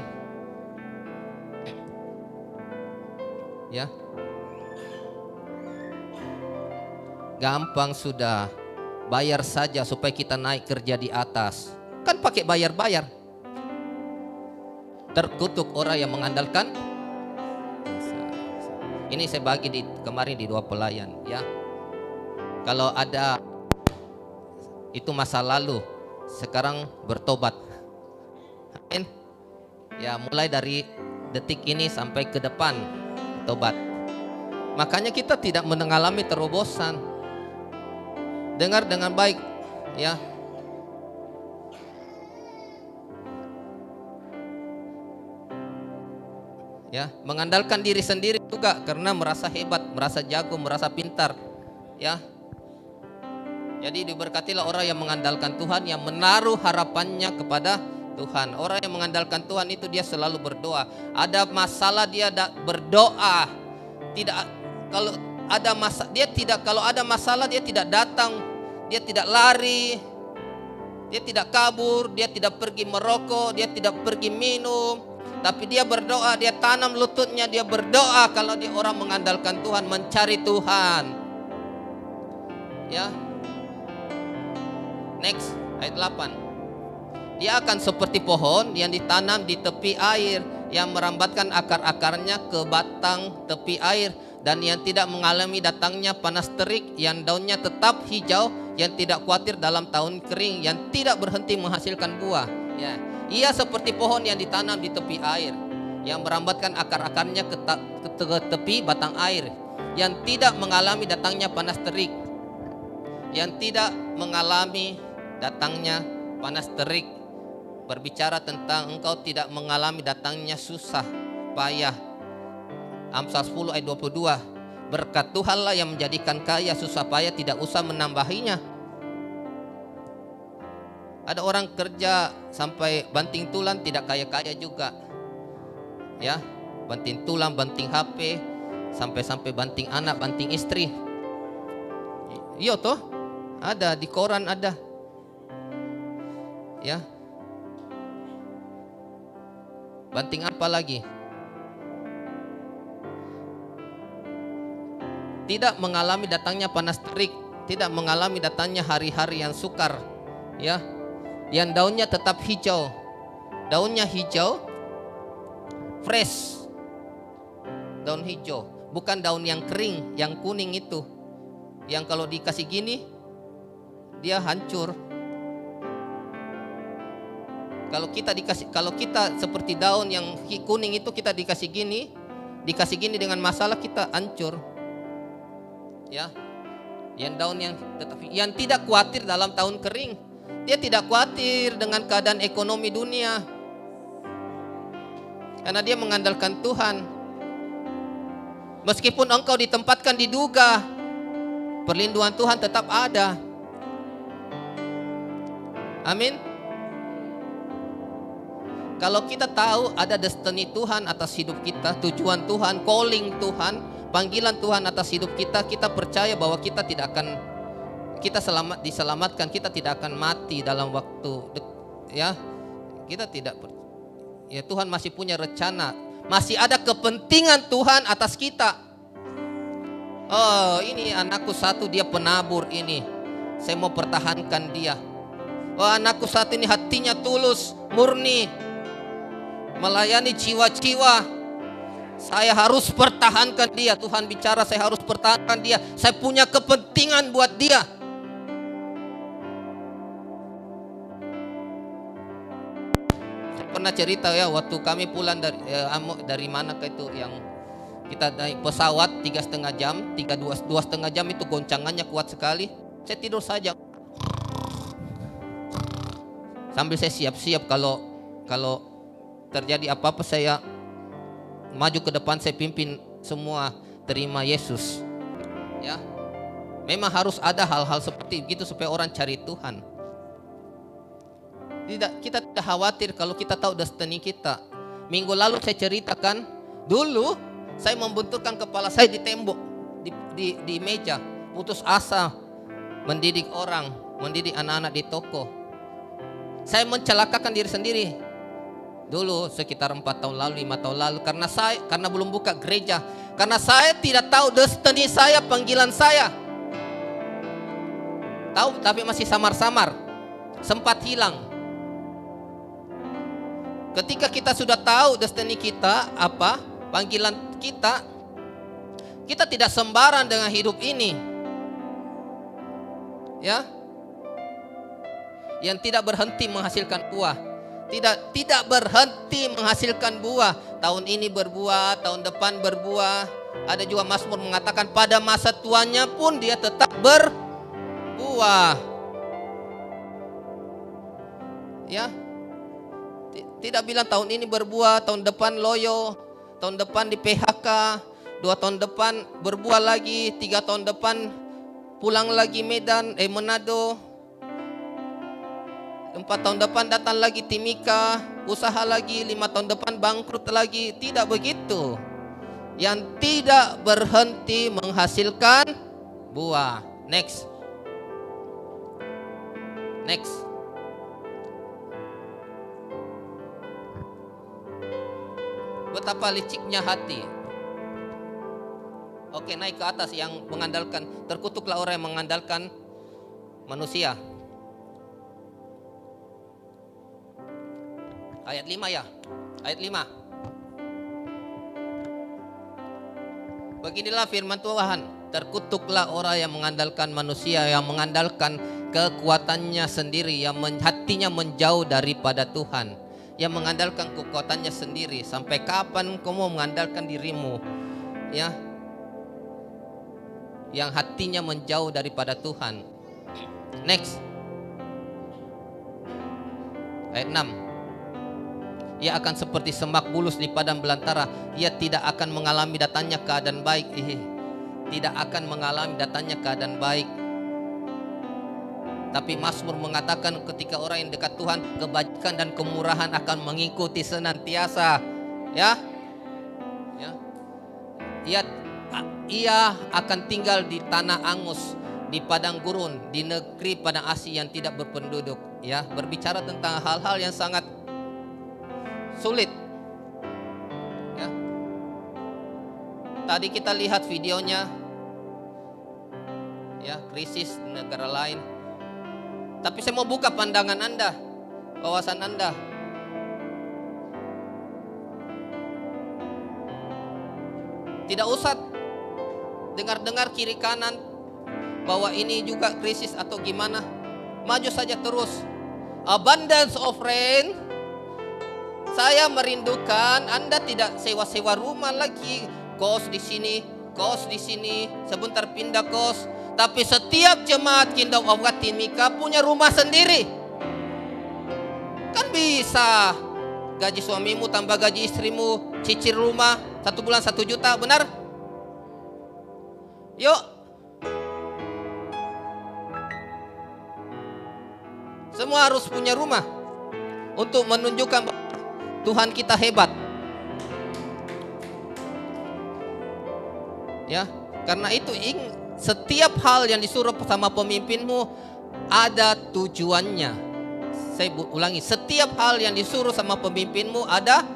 ya, gampang sudah, bayar saja supaya kita naik kerja di atas, kan pakai bayar. Terkutuk orang yang mengandalkan Ini saya bagi kemarin di 2 pelayan ya. Kalau ada itu masa lalu, sekarang bertobat. Amin. Ya, mulai dari detik ini sampai ke depan tobat. Makanya kita tidak mengalami terobosan. Dengar dengan baik ya. Ya, mengandalkan diri sendiri juga karena merasa hebat, merasa jago, merasa pintar. Ya. Jadi diberkatilah orang yang mengandalkan Tuhan, yang menaruh harapannya kepada Tuhan. Orang yang mengandalkan Tuhan itu dia selalu berdoa. Ada masalah dia berdoa. Tidak kalau ada masalah dia tidak datang, dia tidak lari, dia tidak kabur, dia tidak pergi merokok, dia tidak pergi minum. Tapi dia berdoa, dia tanam lututnya, dia berdoa. Kalau dia orang mengandalkan Tuhan, mencari Tuhan. Ya. Next, ayat 8. Dia akan seperti pohon yang ditanam di tepi air, yang merambatkan akar-akarnya ke batang tepi air, dan yang tidak mengalami datangnya panas terik, yang daunnya tetap hijau, yang tidak khawatir dalam tahun kering, yang tidak berhenti menghasilkan buah. Ya. Ia seperti pohon yang ditanam di tepi air, yang merambatkan akar-akarnya ke tepi batang air, yang tidak mengalami datangnya panas terik, yang tidak mengalami datangnya panas terik. Berbicara tentang engkau tidak mengalami datangnya susah payah. Amsal 10 ayat 22. Berkat Tuhanlah yang menjadikan kaya, susah payah tidak usah menambahinya. Ada orang kerja sampai banting tulang tidak kaya-kaya juga. Ya, banting tulang, banting HP, sampai banting anak, banting istri. Iya toh? Ada di koran ada. Ya. Banting apa lagi? Tidak mengalami datangnya panas terik, tidak mengalami datangnya hari-hari yang sukar. Ya. Yang daunnya tetap hijau. Daunnya hijau, fresh. Daun hijau, bukan daun yang kering, yang kuning itu. Yang kalau dikasih gini, dia hancur. Kalau kita seperti daun yang kuning itu, kita dikasih gini dengan masalah, kita hancur. Ya. Yang daun yang tidak khawatir dalam tahun kering. Dia tidak khawatir dengan keadaan ekonomi dunia, karena dia mengandalkan Tuhan. Meskipun engkau ditempatkan di duga, perlindungan Tuhan tetap ada. Amin. Kalau kita tahu ada destiny Tuhan atas hidup kita, tujuan Tuhan, calling Tuhan, panggilan Tuhan atas hidup kita, kita percaya bahwa kita tidak akan diselamatkan, kita tidak akan mati dalam waktu ya. Kita tidak ya, Tuhan masih punya rencana, masih ada kepentingan Tuhan atas kita. Oh, ini anakku satu, dia penabur ini, saya mau pertahankan dia. Oh, anakku satu ini hatinya tulus, murni, melayani jiwa-jiwa, saya harus pertahankan dia. Tuhan bicara, saya harus pertahankan dia, saya punya kepentingan buat dia. Pernah cerita ya, waktu kami pulang dari mana ke itu, yang kita naik pesawat 3,5 jam, 2,5 jam itu goncangannya kuat sekali. Saya tidur saja sambil saya siap-siap kalau terjadi apa-apa, saya maju ke depan, saya pimpin semua terima Yesus. Ya, memang harus ada hal-hal seperti itu supaya orang cari Tuhan. Kita tidak khawatir kalau kita tahu destiny kita. Minggu lalu saya ceritakan, dulu saya membenturkan kepala saya di tembok, di meja, putus asa mendidik orang, mendidik anak-anak di toko. Saya mencelakakan diri sendiri dulu sekitar 4 tahun lalu, 5 tahun lalu, karena belum buka gereja, karena saya tidak tahu destiny saya, panggilan saya. Tahu tapi masih samar-samar, sempat hilang. Ketika kita sudah tahu destiny kita, apa panggilan kita, Kita tidak sembarang dengan hidup ini. Ya. Yang tidak berhenti menghasilkan buah. Tidak berhenti menghasilkan buah. Tahun ini berbuah, tahun depan berbuah. Ada juga Mazmur mengatakan pada masa tuanya pun dia tetap berbuah. Ya. Tidak bilang tahun ini berbuah, tahun depan loyo, tahun depan di PHK, 2 tahun depan berbuah lagi, 3 tahun depan pulang lagi Manado, 4 tahun depan datang lagi Timika, usaha lagi, 5 tahun depan bangkrut lagi. Tidak begitu. Yang tidak berhenti menghasilkan buah. Next. Betapa liciknya hati. Oke, naik ke atas yang mengandalkan. Terkutuklah orang yang mengandalkan manusia. Ayat 5 ya. Ayat 5. Beginilah firman Tuhan. Terkutuklah orang yang mengandalkan manusia, yang mengandalkan kekuatannya sendiri, yang hatinya menjauh daripada Tuhan, yang mengandalkan kekuatannya sendiri. Sampai kapan kamu mengandalkan dirimu? Ya. Yang hatinya menjauh daripada Tuhan. Next. Ayat 6. Ia akan seperti semak bulus di padang belantara. Ia tidak akan mengalami datangnya keadaan baik. Tidak akan mengalami datangnya keadaan baik. Tapi Mazmur mengatakan ketika orang yang dekat Tuhan, kebajikan dan kemurahan akan mengikuti senantiasa. Ya. Ia akan tinggal di tanah angus, di padang gurun, di negeri padang asih yang tidak berpenduduk. Ya, berbicara tentang hal-hal yang sangat sulit. Ya. Tadi kita lihat videonya. Ya, krisis di negara lain. Tapi saya mau buka pandangan Anda, wawasan Anda. Tidak usah dengar-dengar kiri kanan bahwa ini juga krisis atau gimana. Maju saja terus. Abundance of rain. Saya merindukan Anda tidak sewa-sewa rumah lagi, kos di sini, sebentar pindah kos. Tapi setiap jemaat Kingdom of God Timika punya rumah sendiri. Kan bisa gaji suamimu tambah gaji istrimu, cicil rumah 1 bulan 1 juta, benar? Yuk. Semua harus punya rumah untuk menunjukkan Tuhan kita hebat. Ya, karena itu setiap hal yang disuruh sama pemimpinmu ada tujuannya. Saya ulangi, setiap hal yang disuruh sama pemimpinmu ada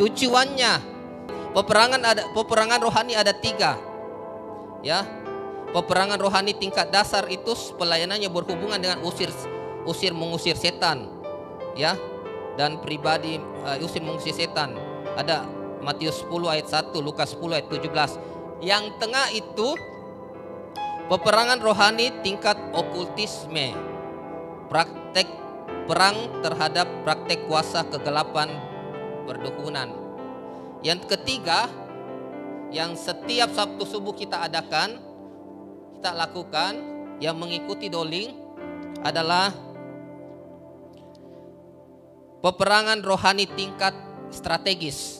tujuannya. Peperangan rohani ada 3. Ya. Peperangan rohani tingkat dasar itu pelayanannya berhubungan dengan mengusir setan. Ya. Dan pribadi mengusir setan. Ada Matius 10 ayat 1, Lukas 10 ayat 17. Yang tengah itu peperangan rohani tingkat okultisme, praktek perang terhadap praktek kuasa kegelapan perdukunan. Yang ketiga, yang setiap Sabtu subuh kita lakukan, yang mengikuti doling adalah peperangan rohani tingkat strategis.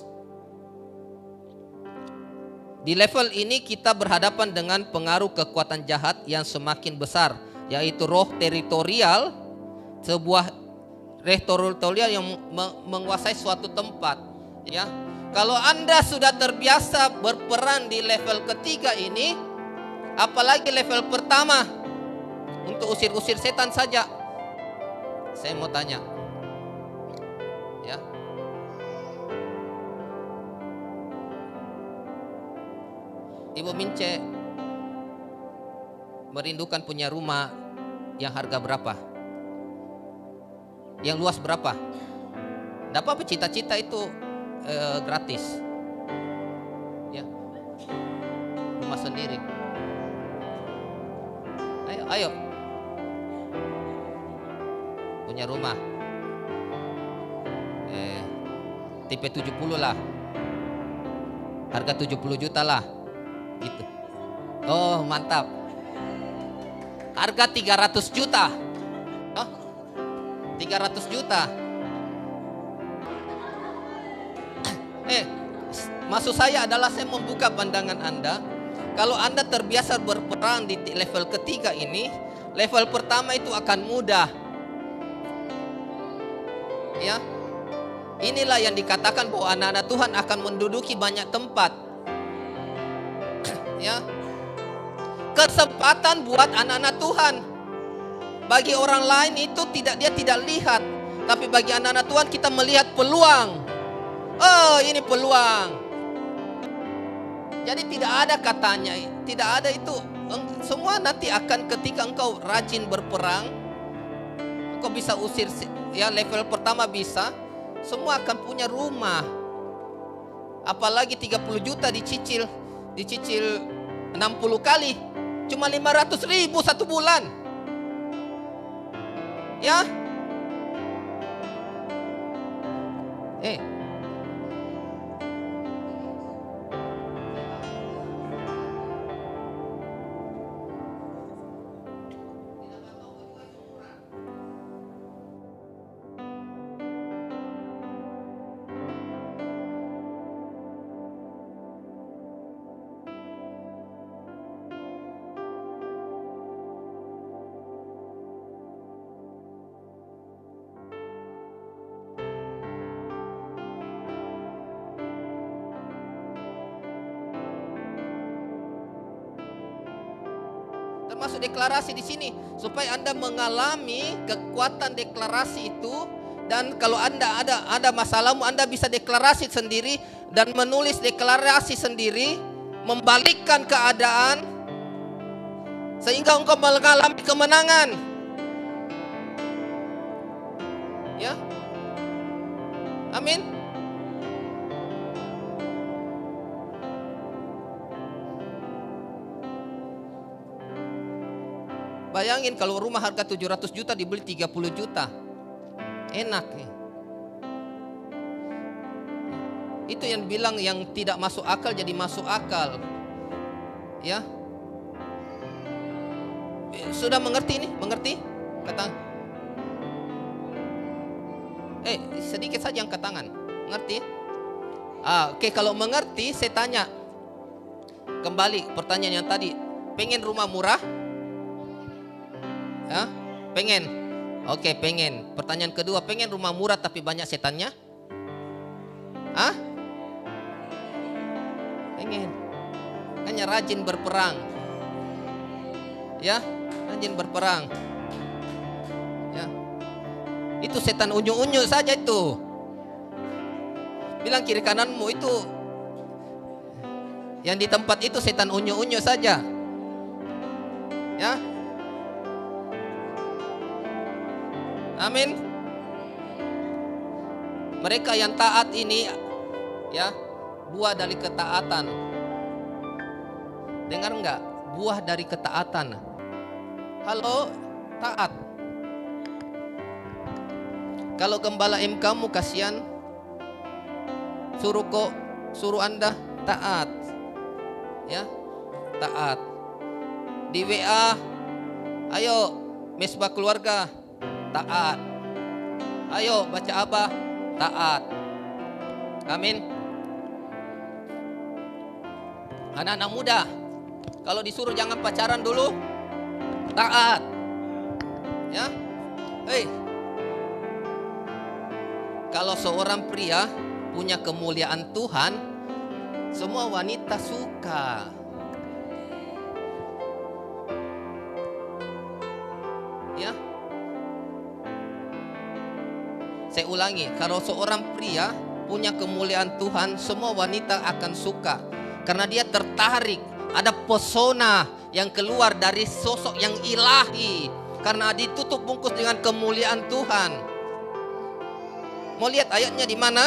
Di level ini kita berhadapan dengan pengaruh kekuatan jahat yang semakin besar, yaitu roh teritorial, sebuah teritorial yang menguasai suatu tempat. Ya, kalau Anda sudah terbiasa berperan di level ketiga ini, apalagi level pertama untuk usir-usir setan saja. Saya mau tanya, ya. Ibu Mince merindukan punya rumah yang harga berapa? Yang luas berapa? Tidak apa-apa, cita-cita itu gratis. Ya. Rumah rumah sendiri. Ayo. Punya rumah. Tipe 70 lah. Harga 70 juta lah. Gitu. Oh, mantap. Harga 300 juta. Oh, 300 juta. Maksud saya adalah saya membuka pandangan Anda. Kalau Anda terbiasa berperang di level ketiga ini, level pertama itu akan mudah. Ya. Inilah yang dikatakan bahwa anak-anak Tuhan akan menduduki banyak tempat. Ya. Kesempatan buat anak-anak Tuhan. Bagi orang lain itu dia tidak lihat, tapi bagi anak-anak Tuhan kita melihat peluang. Oh, ini peluang. Jadi tidak ada katanya, tidak ada itu. Semua nanti akan ketika engkau rajin berperang, engkau bisa usir, ya level pertama bisa, semua akan punya rumah. Apalagi 30 juta dicicil 60 kali, cuma 500.000 satu bulan. Ya. Termasuk deklarasi di sini supaya Anda mengalami kekuatan deklarasi itu, dan kalau Anda ada masalahmu, Anda bisa deklarasi sendiri dan menulis deklarasi sendiri, membalikkan keadaan sehingga engkau mengalami kemenangan. Ya. Amin. Bayangin kalau rumah harga 700 juta dibeli 30 juta. Enak nih. Itu yang bilang yang tidak masuk akal jadi masuk akal. Ya. Sudah mengerti nih? Mengerti? Kata. Sedikit saja angkat tangan. Mengerti? Oke, kalau mengerti saya tanya. Kembali pertanyaan yang tadi. Pengen rumah murah? Ya, pengen. Oke, pengen. Pertanyaan kedua, pengen rumah murah tapi banyak setannya? Pengen. Hanya rajin berperang. Ya, rajin berperang. Ya. Itu setan unyu-unyu saja itu. Bilang kiri kananmu itu yang di tempat itu setan unyu-unyu saja. Ya. Amin. Mereka yang taat ini, ya, buah dari ketaatan. Dengar enggak? Buah dari ketaatan. Halo, taat. Kalau gembala M kamu kasihan, suruh Anda taat. Ya, taat. Di WA, ayo mesbah keluarga, taat. Ayo baca Abah, taat. Amin. Anak-anak muda, kalau disuruh jangan pacaran dulu, taat. Ya. Kalau seorang pria punya kemuliaan Tuhan, semua wanita suka. Ya. Saya ulangi, kalau seorang pria punya kemuliaan Tuhan, semua wanita akan suka. Karena dia tertarik, ada pesona yang keluar dari sosok yang ilahi. Karena ditutup bungkus dengan kemuliaan Tuhan. Mau lihat ayatnya di mana?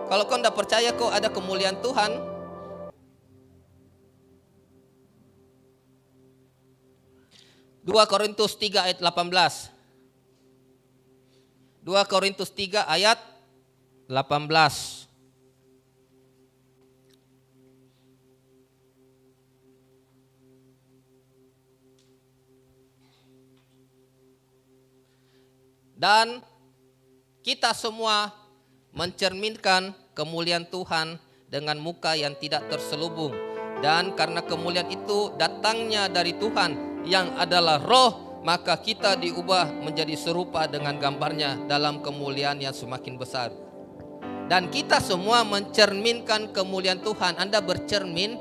Kalau kau tidak percaya kau ada kemuliaan Tuhan, 2 Korintus 3 ayat 18. 2 Korintus 3 ayat 18. Dan kita semua mencerminkan kemuliaan Tuhan dengan muka yang tidak terselubung. Dan karena kemuliaan itu datangnya dari Tuhan yang adalah roh, maka kita diubah menjadi serupa dengan gambarnya dalam kemuliaan yang semakin besar. Dan kita semua mencerminkan kemuliaan Tuhan. Anda bercermin,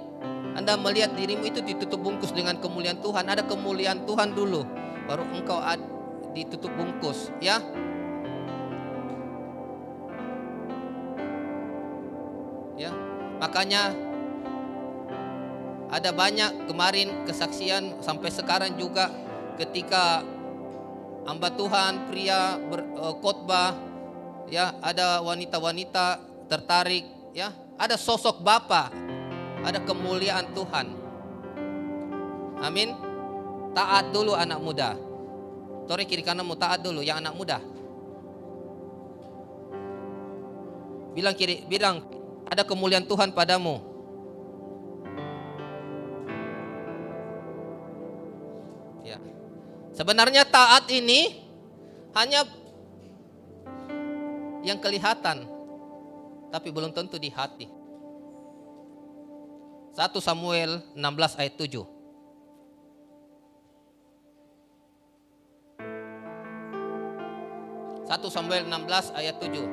Anda melihat dirimu itu ditutup bungkus dengan kemuliaan Tuhan. Ada kemuliaan Tuhan dulu, baru engkau ditutup bungkus, ya. Ya, makanya ada banyak kemarin kesaksian sampai sekarang juga ketika hamba Tuhan pria berkhotbah, ya, ada wanita-wanita tertarik, ya, ada sosok Bapa, ada kemuliaan Tuhan. Amin. Taat dulu anak muda. Tore kiri kananmu, taat dulu yang anak muda. Bilang ada kemuliaan Tuhan padamu. Ya. Sebenarnya taat ini hanya yang kelihatan, tapi belum tentu di hati. 1 Samuel 16 ayat 7. 1 Samuel 16 ayat 7.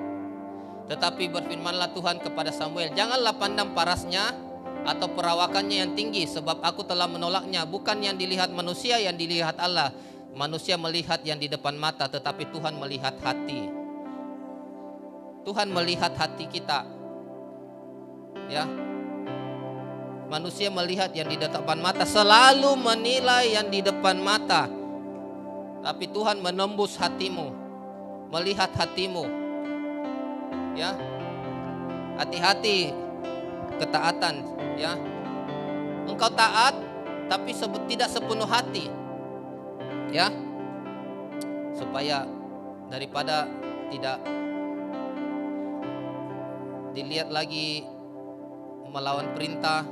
Tetapi berfirmanlah Tuhan kepada Samuel, janganlah pandang parasnya atau perawakannya yang tinggi, sebab aku telah menolaknya. Bukan yang dilihat manusia, yang dilihat Allah. Manusia melihat yang di depan mata, tetapi Tuhan melihat hati. Tuhan melihat hati kita, ya. Manusia melihat yang di depan mata, selalu menilai yang di depan mata. Tapi Tuhan menembus hatimu, melihat hatimu, ya. Hati-hati ketaatan, ya. Engkau taat tapi tidak sepenuh hati, ya. Supaya daripada tidak dilihat lagi melawan perintah,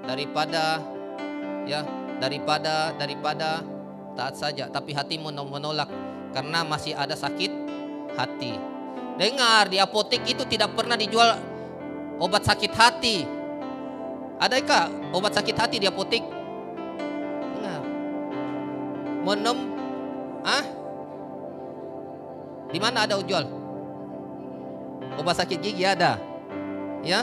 daripada taat saja tapi hatimu menolak karena masih ada sakit hati. Dengar, di apotek itu tidak pernah dijual obat sakit hati. Adakah obat sakit hati di apotek? Dengar. Di mana ada jual? Obat sakit gigi ada, ya.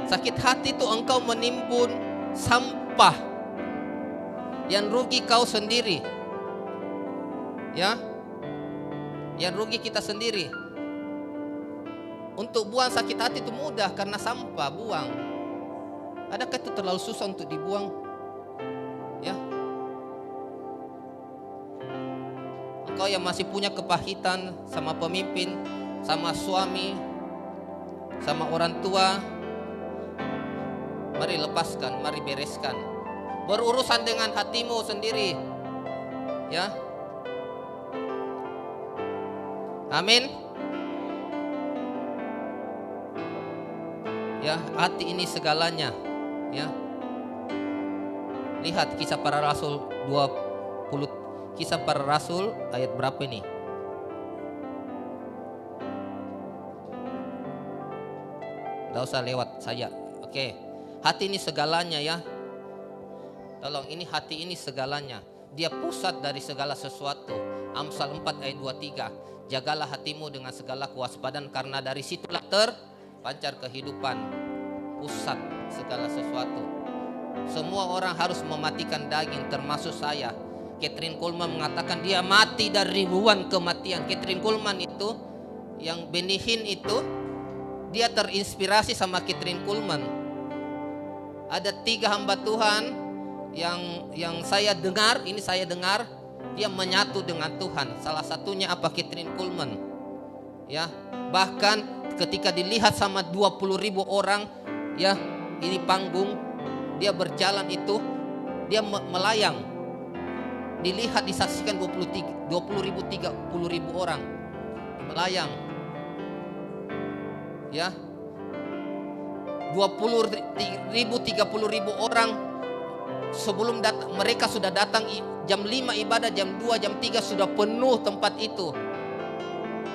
Sakit hati itu engkau menimbun sampah yang rugi kau sendiri, ya. Yang rugi kita sendiri. Untuk buang sakit hati itu mudah karena sampah, buang. Adakah itu terlalu susah untuk dibuang? Ya. Engkau yang masih punya kepahitan sama pemimpin, sama suami, sama orang tua, mari lepaskan, mari bereskan. Berurusan dengan hatimu sendiri, ya. Amin. Ya, hati ini segalanya, ya. Lihat Kisah Para Rasul 20, Kisah Para Rasul ayat berapa ini? Tidak usah lewat saya. Oke. Hati ini segalanya, ya. Tolong, ini hati ini segalanya. Dia pusat dari segala sesuatu. Amsal 4 ayat 23. Jagalah hatimu dengan segala kewaspadaan, karena dari situlah terpancar kehidupan. Pusat segala sesuatu. Semua orang harus mematikan daging, termasuk saya. Kathryn Kuhlman mengatakan dia mati dari ribuan kematian. Kathryn Kuhlman itu, yang Benihin itu, dia terinspirasi sama Kathryn Kuhlman. Ada 3 hamba Tuhan yang saya dengar, dia menyatu dengan Tuhan. Salah satunya apa? Kathryn Kuhlman, ya. Bahkan ketika dilihat sama 20.000 orang, ya, ini panggung, dia berjalan itu dia melayang. Dilihat, disaksikan 20 ribu, 30 ribu orang melayang. Ya, 20 ribu, 30 ribu orang sebelum datang, mereka sudah datang jam 5 ibadah, jam 2, jam 3 sudah penuh tempat itu.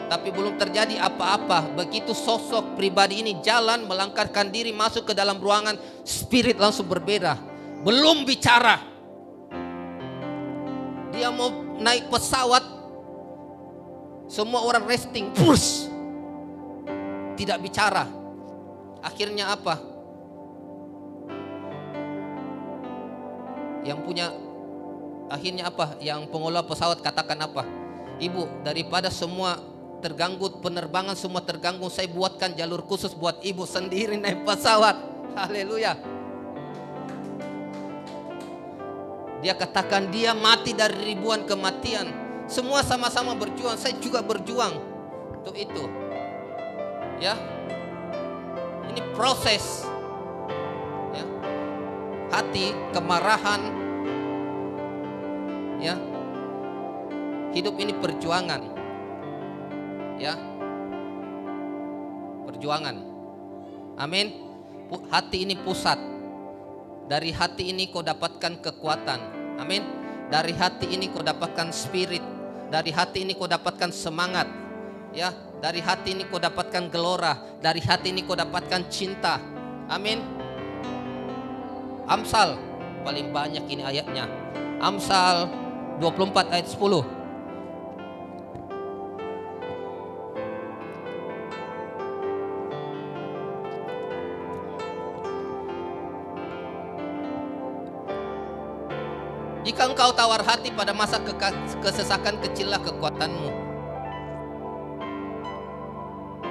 Tapi belum terjadi apa-apa. Begitu sosok pribadi ini jalan, melangkahkan diri masuk ke dalam ruangan, spirit langsung berbeda. Belum bicara. Dia mau naik pesawat, semua orang resting, push. Tidak bicara. Akhirnya apa? Akhirnya apa? Yang pengelola pesawat katakan apa? Ibu, daripada semua terganggu, penerbangan semua terganggu, saya buatkan jalur khusus buat ibu sendiri naik pesawat. Haleluya. Dia katakan dia mati dari ribuan kematian. Semua sama-sama berjuang, saya juga berjuang untuk itu. Ya, ini proses. Ya, hati, kemarahan. Ya, hidup ini perjuangan. Ya, perjuangan. Amin. Hati ini pusat. Dari hati ini kau dapatkan kekuatan. Amin. Dari hati ini kau dapatkan spirit. Dari hati ini kau dapatkan semangat. Ya, dari hati ini kau dapatkan gelora. Dari hati ini kau dapatkan cinta. Amin. Amsal, paling banyak ini ayatnya. Amsal 24 ayat 10. Jika engkau tawar hati pada masa kesesakan, kecillah kekuatanmu.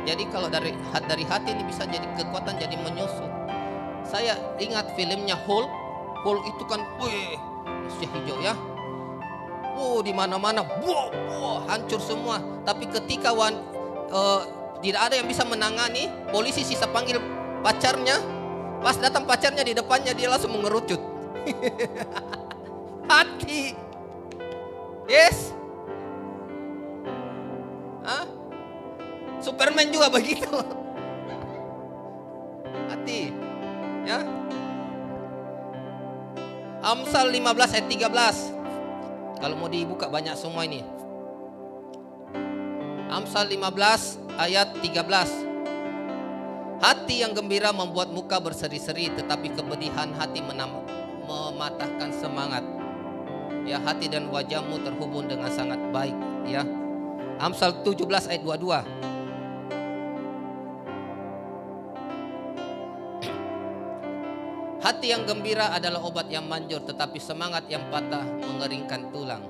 Jadi kalau dari hati ini bisa jadi kekuatan, jadi menyusup. Saya ingat filmnya Hulk. Hulk itu kan, usia hijau ya. Di mana-mana, hancur semua. Tapi ketika tidak ada yang bisa menangani, polisi sisa panggil pacarnya. Pas datang pacarnya di depannya, dia langsung mengerucut. Hati. Yes. Superman juga begitu. Hati. Ya. Amsal 15 ayat 13. Kalau mau dibuka banyak semua ini. Amsal 15 ayat 13. Hati yang gembira membuat muka berseri-seri, tetapi kepedihan hati mematahkan semangat. Ya, hati dan wajahmu terhubung dengan sangat baik. Ya, Amsal 17 ayat 22. Hati yang gembira adalah obat yang manjur, tetapi semangat yang patah mengeringkan tulang.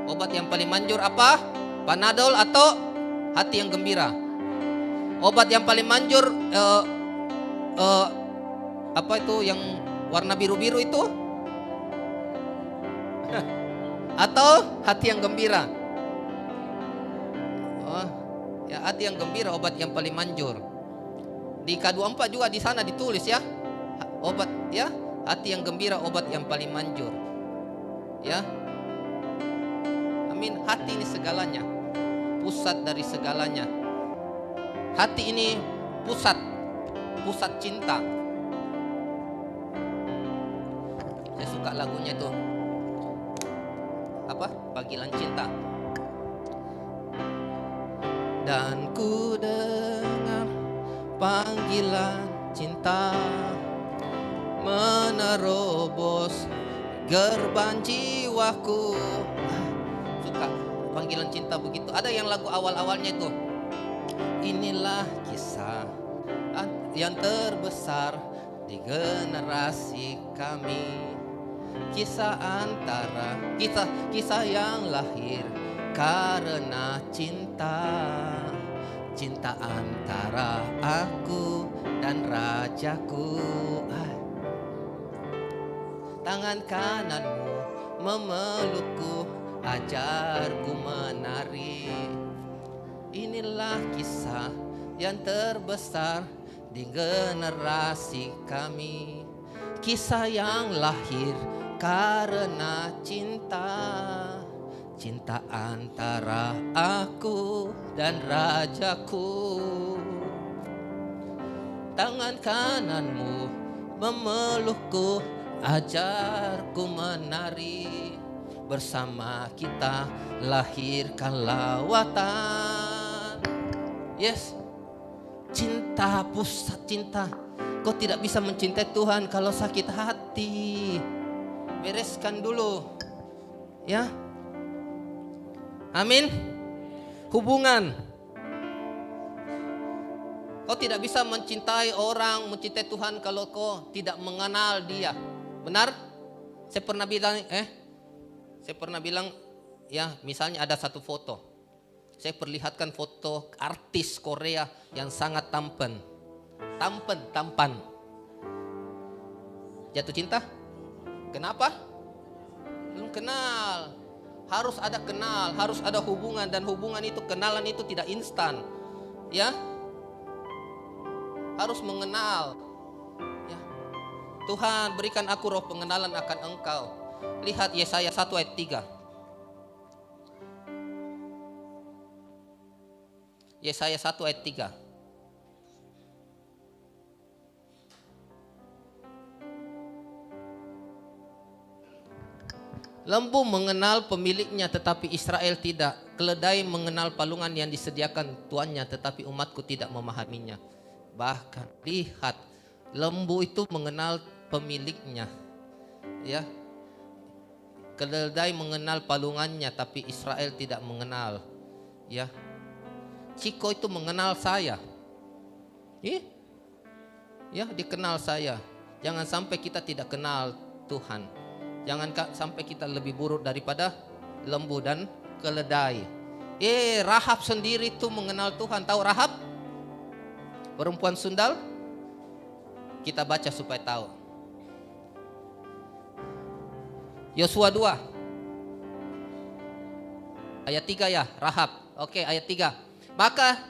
Obat yang paling manjur apa? Panadol atau hati yang gembira? Obat yang paling manjur apa itu yang warna biru-biru itu? Atau hati yang gembira? Ya, hati yang gembira obat yang paling manjur. Di K24 juga di sana ditulis ya. Obat ya, hati yang gembira obat yang paling manjur. Ya. Amin. Hati ini segalanya. Pusat dari segalanya. Hati ini pusat cinta. Saya suka lagunya tuh. Apa? Panggilan cinta. Dan ku dengar panggilan cinta menerobos gerbang jiwaku. Suka panggilan cinta begitu. Ada yang lagu awal-awalnya itu. Inilah kisah yang terbesar di generasi kami. Kisah yang lahir karena cinta. Cinta antara aku dan rajaku. Tangan kananmu memelukku, ajarku menari. Inilah kisah yang terbesar di generasi kami. kisah yang lahir karena cinta. Cinta antara aku dan rajaku. Tangan kananmu memelukku, ajarku menari. Bersama kita lahirkan lawatan. Yes, cinta, pusat cinta. Kau tidak bisa mencintai Tuhan kalau sakit hati. Bereskan dulu, ya. Amin. Hubungan. Kau tidak bisa mencintai orang, mencintai Tuhan kalau kau tidak mengenal Dia. Benar? Saya pernah bilang, ya, misalnya ada satu foto. Saya perlihatkan foto artis Korea yang sangat tampan. Jatuh cinta? Kenapa? Belum kenal. Harus ada kenal, harus ada hubungan, dan hubungan itu, kenalan itu tidak instan. Ya. Harus mengenal. Ya. Tuhan, berikan aku roh pengenalan akan Engkau. Lihat Yesaya 1 ayat 3. Yesaya 1 ayat 3. Lembu mengenal pemiliknya tetapi Israel tidak. Keledai mengenal palungan yang disediakan tuannya tetapi umatku tidak memahaminya. Bahkan lihat, lembu itu mengenal pemiliknya. Ya. Keledai mengenal palungannya tapi Israel tidak mengenal. Ya. Ciko itu mengenal saya. Ya, dikenal saya. Jangan sampai kita tidak kenal Tuhan. Jangan sampai kita lebih buruk daripada lembu dan keledai. Rahab sendiri itu mengenal Tuhan. Tahu Rahab? Perempuan sundal? Kita baca supaya tahu. Yosua 2 ayat 3 ya, Rahab. Oke, ayat 3. Maka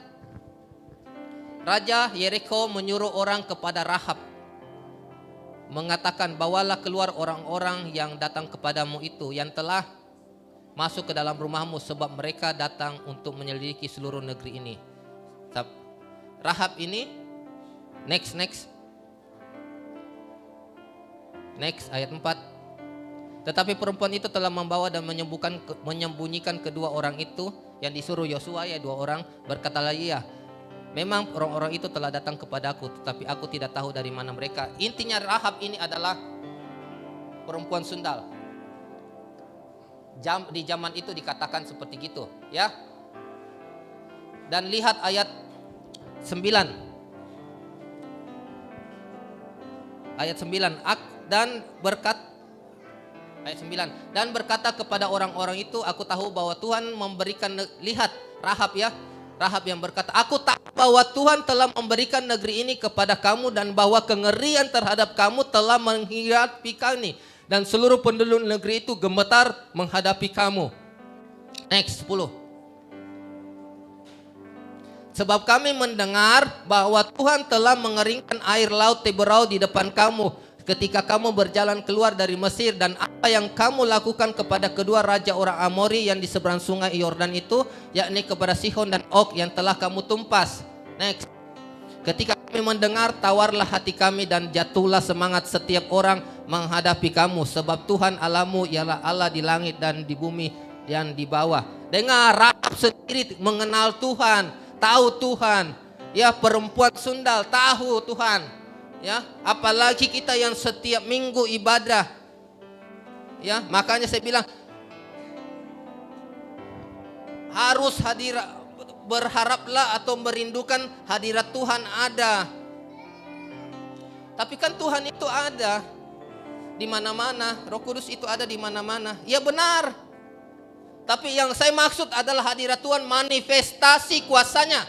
Raja Yeriko menyuruh orang kepada Rahab, mengatakan, bawalah keluar orang-orang yang datang kepadamu itu, yang telah masuk ke dalam rumahmu, sebab mereka datang untuk menyelidiki seluruh negeri ini. Rahab ini, next ayat 4. Tetapi perempuan itu telah membawa dan menyembunyikan kedua orang itu yang disuruh Yosua, ya, 2 orang. Berkatalah ia, memang orang-orang itu telah datang kepadaku, tetapi aku tidak tahu dari mana mereka. Intinya Rahab ini adalah perempuan sundal. Di zaman itu dikatakan seperti gitu, ya. Dan lihat ayat 9. Ayat 9. Ayat 9. Dan berkata kepada orang-orang itu, aku tahu bahwa Tuhan memberikan, lihat Rahab, ya. Rahab yang berkata, aku tahu bahwa Tuhan telah memberikan negeri ini kepada kamu dan bahwa kengerian terhadap kamu telah menghadapi kami. Dan seluruh penduduk negeri itu gemetar menghadapi kamu. Next, 10. Sebab kami mendengar bahwa Tuhan telah mengeringkan air laut Teberau di depan kamu ketika kamu berjalan keluar dari Mesir, dan apa yang kamu lakukan kepada kedua raja orang Amori yang di seberang sungai Yordan itu, yakni kepada Sihon dan Og yang telah kamu tumpas. Next. Ketika kami mendengar, tawarlah hati kami dan jatuhlah semangat setiap orang menghadapi kamu, sebab Tuhan Allahmu ialah Allah di langit dan di bumi dan di bawah. Dengar, Rahab sendiri mengenal Tuhan, tahu Tuhan. Ya, perempuan sundal tahu Tuhan. Ya, apalagi kita yang setiap minggu ibadah. Ya, makanya saya bilang harus berharaplah atau merindukan hadirat Tuhan ada. Tapi kan Tuhan itu ada di mana-mana, Roh Kudus itu ada di mana-mana. Ya benar. Tapi yang saya maksud adalah hadirat Tuhan, manifestasi kuasanya.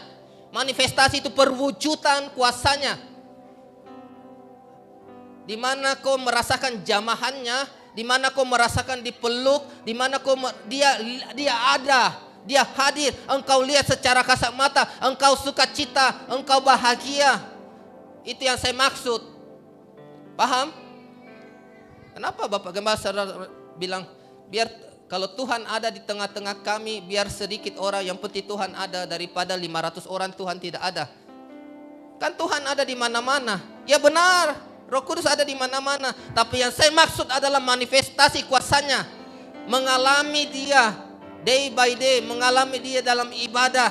Manifestasi itu perwujudan kuasanya. Di mana kau merasakan jamahannya, di mana kau merasakan dipeluk, di mana dia ada, dia hadir. Engkau lihat secara kasat mata, engkau sukacita, engkau bahagia. Itu yang saya maksud. Paham? Kenapa Bapak Gembala Saudara bilang, biar kalau Tuhan ada di tengah-tengah kami, biar sedikit orang, yang penting Tuhan ada daripada 500 orang Tuhan tidak ada. Kan Tuhan ada di mana-mana. Ya benar, Roh Kudus ada di mana-mana. Tapi yang saya maksud adalah manifestasi kuasanya. Mengalami dia day by day, mengalami dia dalam ibadah.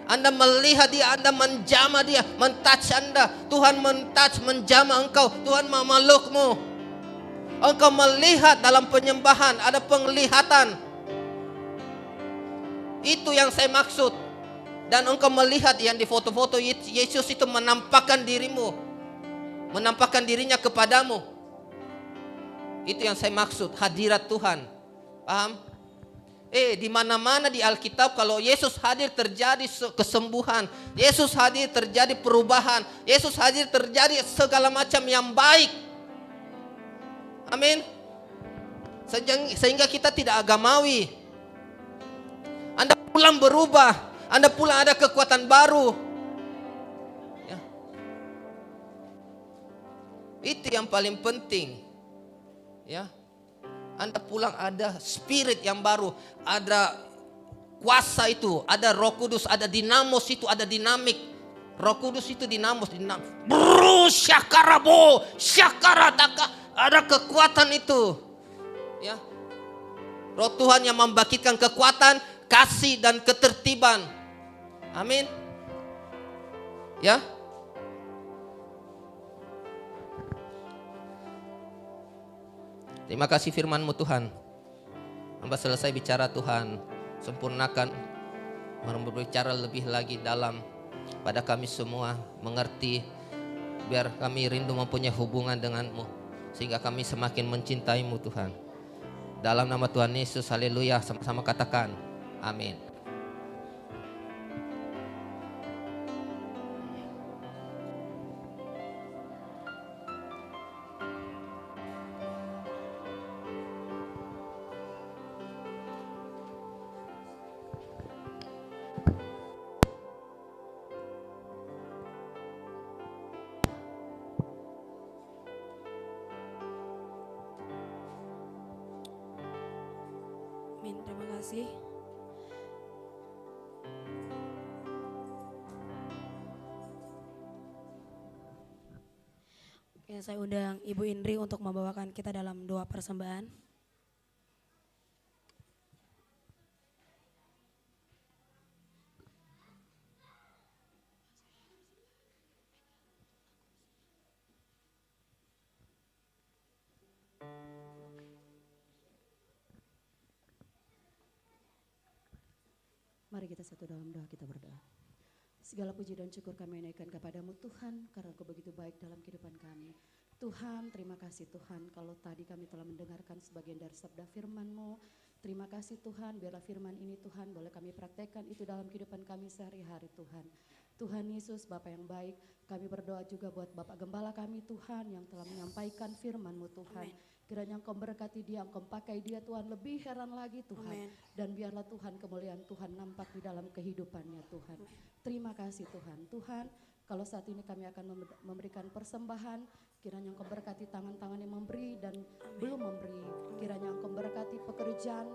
Anda melihat dia, Anda menjamah dia, mentouch Anda. Tuhan mentouch, menjamah engkau. Tuhan memelukmu. Engkau melihat dalam penyembahan, ada penglihatan. Itu yang saya maksud. Dan engkau melihat yang di foto-foto Yesus itu menampakkan dirimu, menampakkan dirinya kepadamu. Itu yang saya maksud, hadirat Tuhan. Paham? Di mana-mana di Alkitab kalau Yesus hadir terjadi kesembuhan, Yesus hadir terjadi perubahan, Yesus hadir terjadi segala macam yang baik. Amin. Sehingga kita tidak agamawi. Anda pulang berubah, Anda pulang ada kekuatan baru. Ya. Itu yang paling penting. Ya. Anda pulang ada spirit yang baru, ada kuasa itu, ada Roh Kudus, ada dinamos itu, ada dinamik. Roh Kudus itu dinamos. Bro, syakarabo, syakarataka. Ada kekuatan itu. Ya. Roh Tuhan yang membangkitkan kekuatan, kasih dan ketertiban. Amin. Ya. Terima kasih firman-Mu Tuhan. Hamba selesai bicara Tuhan, sempurnakan, berbicara lebih lagi dalam pada kami semua, mengerti, biar kami rindu mempunyai hubungan dengan-Mu. Sehingga kami semakin mencintai-Mu Tuhan. Dalam nama Tuhan Yesus, haleluya. Sama-sama katakan, amin. Terima kasih. Oke, saya undang Ibu Indri untuk membawakan kita dalam doa persembahan. Mari kita satu dalam doa, kita berdoa. Segala puji dan syukur kami naikkan kepadamu Tuhan, karena Engkau begitu baik dalam kehidupan kami. Tuhan, terima kasih Tuhan, kalau tadi kami telah mendengarkan sebagian dari sabda firman-Mu. Terima kasih Tuhan, biarlah firman ini Tuhan boleh kami praktekkan itu dalam kehidupan kami sehari-hari Tuhan. Tuhan Yesus, Bapa yang baik, kami berdoa juga buat Bapak Gembala kami Tuhan yang telah menyampaikan firman-Mu Tuhan. Amen. Kiranya Engkau memberkati dia, Engkau pakai dia Tuhan lebih heran lagi Tuhan. Amen. Dan biarlah Tuhan kemuliaan Tuhan nampak di dalam kehidupannya Tuhan. Amen. Terima kasih Tuhan. Tuhan, kalau saat ini kami akan memberikan persembahan, kiranya Engkau berkati tangan-tangan yang memberi dan Amen. Belum memberi. Kiranya Engkau berkati pekerjaan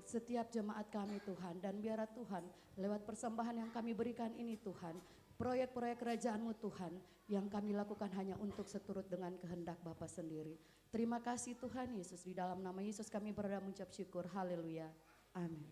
setiap jemaat kami Tuhan. Dan biarlah Tuhan lewat persembahan yang kami berikan ini Tuhan, proyek-proyek kerajaan-Mu Tuhan yang kami lakukan hanya untuk seturut dengan kehendak Bapa sendiri. Terima kasih Tuhan Yesus, di dalam nama Yesus kami berdoa mengucap syukur. Haleluya. Amin.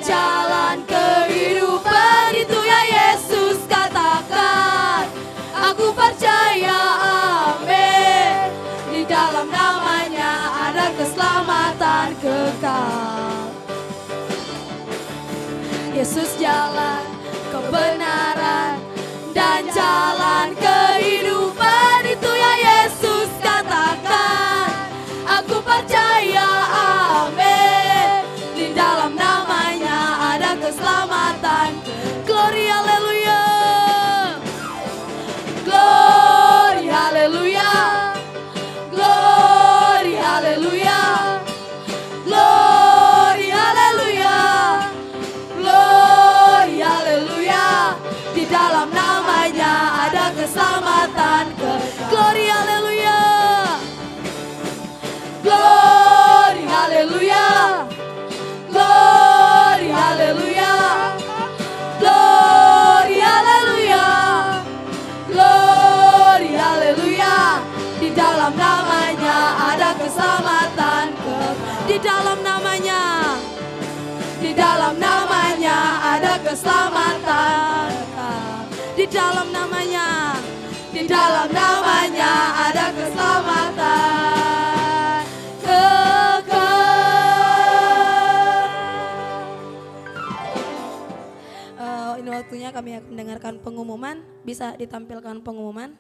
Jalan kehidupan itu ya Yesus katakan, aku percaya, amin. Di dalam namanya ada keselamatan kekal. Yesus jalan kebenaran dan jalan kehidupan itu ya Yesus katakan, aku percaya, amin. Di dalam namanya dalam namanya ada keselamatan kekal. Ini waktunya kami akan mendengarkan pengumuman. Bisa ditampilkan pengumuman.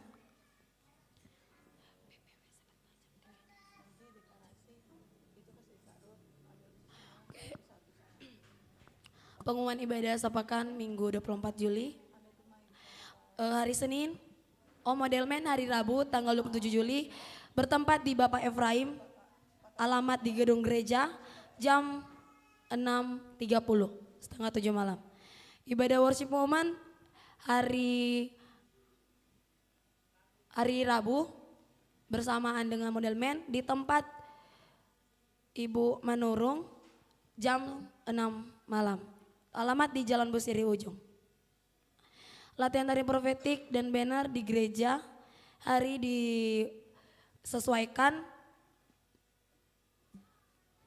Pengumuman ibadah sepekan Minggu 24 Juli. Hari Senin, Modelman hari Rabu tanggal 27 Juli bertempat di Bapak Efraim, alamat di gedung gereja jam 6.30, setengah 7 malam. Ibadah worship moment hari Rabu bersamaan dengan Modelman di tempat Ibu Manurung jam 6 malam. Alamat di Jalan Busiri Ujung. Latihan tari profetik dan banner di gereja hari disesuaikan.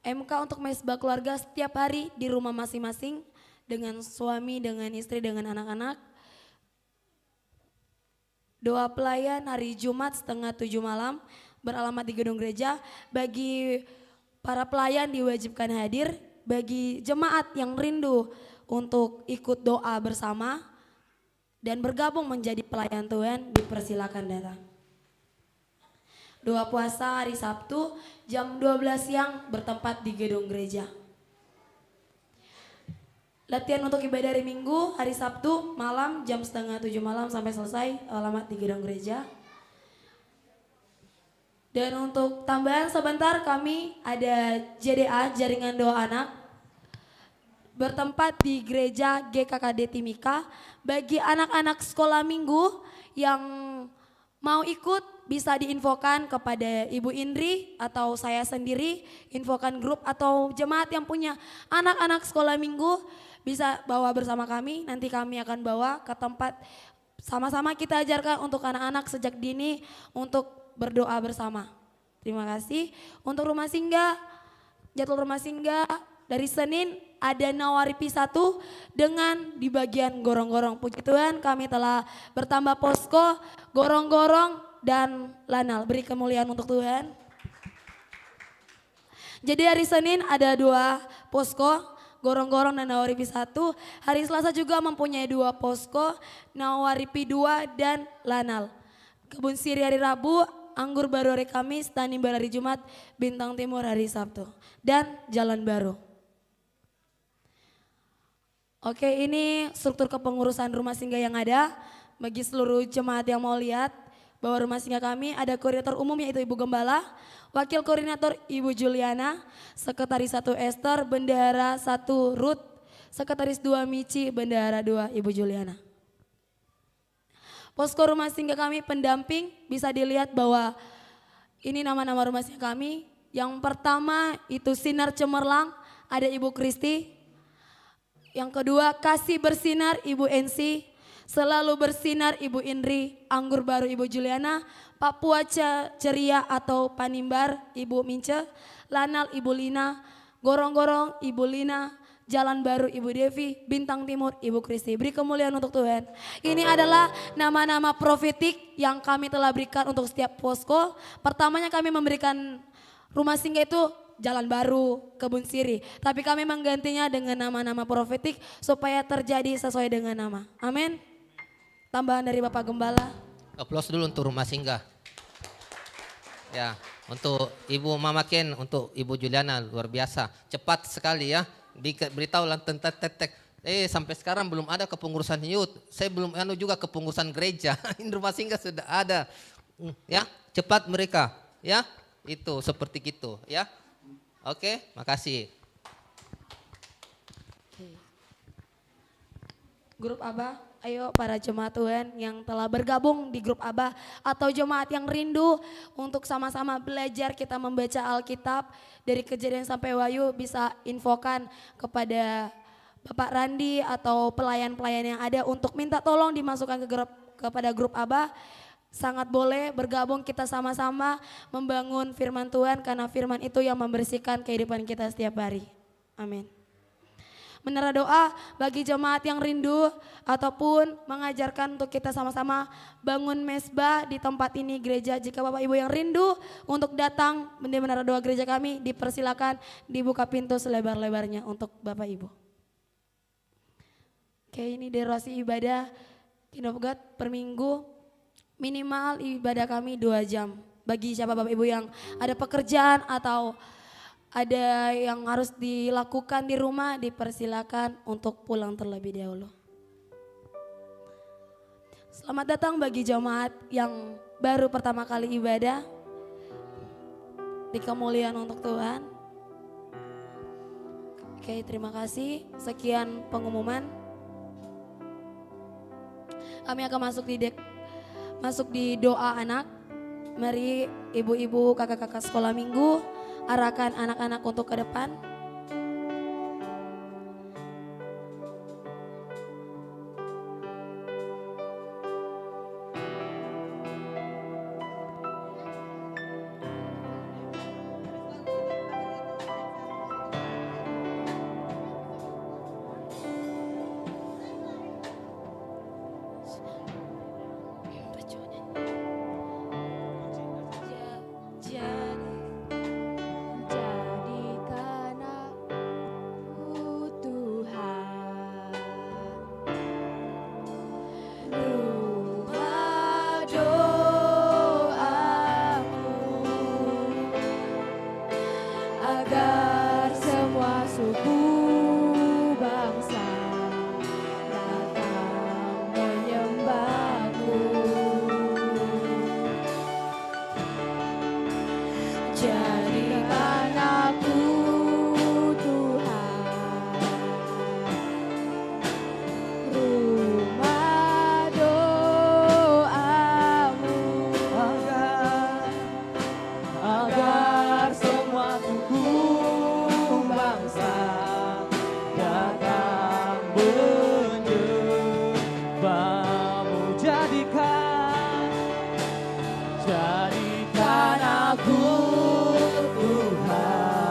MK untuk mesbah keluarga setiap hari di rumah masing-masing dengan suami, dengan istri, dengan anak-anak. Doa pelayan hari Jumat setengah 7 malam beralamat di gedung gereja. Bagi para pelayan diwajibkan hadir. Bagi jemaat yang rindu untuk ikut doa bersama dan bergabung menjadi pelayan Tuhan, dipersilakan datang. Doa puasa hari Sabtu jam 12 siang bertempat di gedung gereja. Latihan untuk ibadah hari Minggu hari Sabtu malam jam setengah 7 malam sampai selesai, alamat di gedung gereja. Dan untuk tambahan sebentar, kami ada JDA, Jaringan Doa Anak, bertempat di gereja GKKD Timika. Bagi anak-anak sekolah minggu yang mau ikut bisa diinfokan kepada Ibu Indri atau saya sendiri, infokan grup atau jemaat yang punya anak-anak sekolah minggu bisa bawa bersama kami. Nanti kami akan bawa ke tempat, sama-sama kita ajarkan untuk anak-anak sejak dini untuk berdoa bersama. Terima kasih. Untuk rumah singgah, jadwal rumah singgah dari Senin ada Nawaripi 1 dengan di bagian gorong-gorong. Puji Tuhan kami telah bertambah posko, gorong-gorong dan lanal. Beri kemuliaan untuk Tuhan. Jadi hari Senin ada 2 posko, gorong-gorong dan Nawaripi 1. Hari Selasa juga mempunyai 2 posko, Nawaripi 2 dan lanal. Kebun Siri hari Rabu, Anggur Baru hari Kamis, Tanimbar hari Jumat, Bintang Timur hari Sabtu. Dan Jalan Baru. Oke, ini struktur kepengurusan rumah singgah yang ada. Bagi seluruh jemaat yang mau lihat bahwa rumah singgah kami ada koordinator umum yaitu Ibu Gembala, wakil koordinator Ibu Juliana, sekretaris 1 Esther, bendahara 1 Ruth, sekretaris 2 Mici, bendahara 2 Ibu Juliana. Posko rumah singgah kami pendamping bisa dilihat bahwa ini nama-nama rumah singgah kami. Yang pertama itu Sinar Cemerlang, ada Ibu Kristi. Yang kedua, Kasih Bersinar Ibu Ensi, Selalu Bersinar Ibu Indri, Anggur Baru Ibu Juliana, Papua Ceria atau Panimbar Ibu Mince, Lanal Ibu Lina, Gorong-gorong Ibu Lina, Jalan Baru Ibu Devi, Bintang Timur Ibu Kristi. Beri kemuliaan untuk Tuhan. Ini adalah nama-nama profetik yang kami telah berikan untuk setiap posko. Pertamanya kami memberikan rumah singgah itu Jalan Baru, Kebun Siri. Tapi kami menggantinya dengan nama-nama profetik supaya terjadi sesuai dengan nama. Amin. Tambahan dari Bapak Gembala. Aplaus dulu untuk rumah singgah. Ya, untuk Ibu Mama Ken, untuk Ibu Juliana luar biasa. Cepat sekali ya. Beritahu lanten tetek. Sampai sekarang belum ada kepengurusan youth. Saya belum juga kepengurusan gereja. Ini rumah singgah sudah ada. Ya, cepat mereka. Ya, itu seperti itu ya. Oke, makasih. Grup Abah, ayo para jemaat Tuhan yang telah bergabung di grup Abah atau jemaat yang rindu untuk sama-sama belajar kita membaca Alkitab dari Kejadian sampai Wahyu bisa infokan kepada Bapak Randi atau pelayan-pelayan yang ada untuk minta tolong dimasukkan kepada grup Abah. Sangat boleh bergabung kita sama-sama membangun firman Tuhan karena firman itu yang membersihkan kehidupan kita setiap hari. Amin. menara doa bagi jemaat yang rindu ataupun mengajarkan untuk kita sama-sama bangun mesbah di tempat ini gereja. Jika Bapak Ibu yang rindu untuk datang di menara doa gereja kami, dipersilakan dibuka pintu selebar-lebarnya untuk Bapak Ibu. Oke, ini durasi ibadah Kingdom of God per minggu, minimal ibadah kami 2 jam. Bagi siapa Bapak Ibu yang ada pekerjaan atau ada yang harus dilakukan di rumah, dipersilakan untuk pulang terlebih dahulu. Selamat datang bagi jemaat yang baru pertama kali ibadah di kemuliaan untuk Tuhan. Oke, terima kasih. Sekian pengumuman. Kami akan masuk di doa anak. Mari ibu-ibu, kakak-kakak sekolah minggu arahkan anak-anak untuk ke depan. Jadikan aku Tuhan rumah doamu, agar semua suku bangsa datang menyembahmu. Jadikan aku Tuhan rumah doamu, agar semua suku bangsa datang menyembahmu. Jadikan aku rumah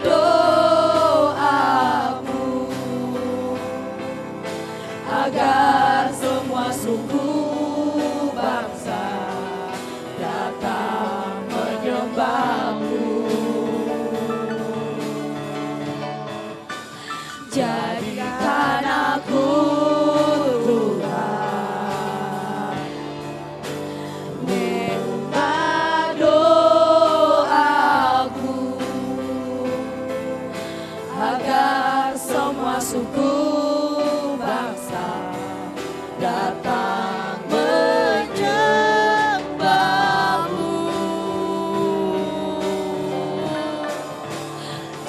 doamu, agar semua suku bangsa datang menyembahmu. Jadikan aku Tuhan rumah doaku, agar semua suku bangsa datang menyembahmu.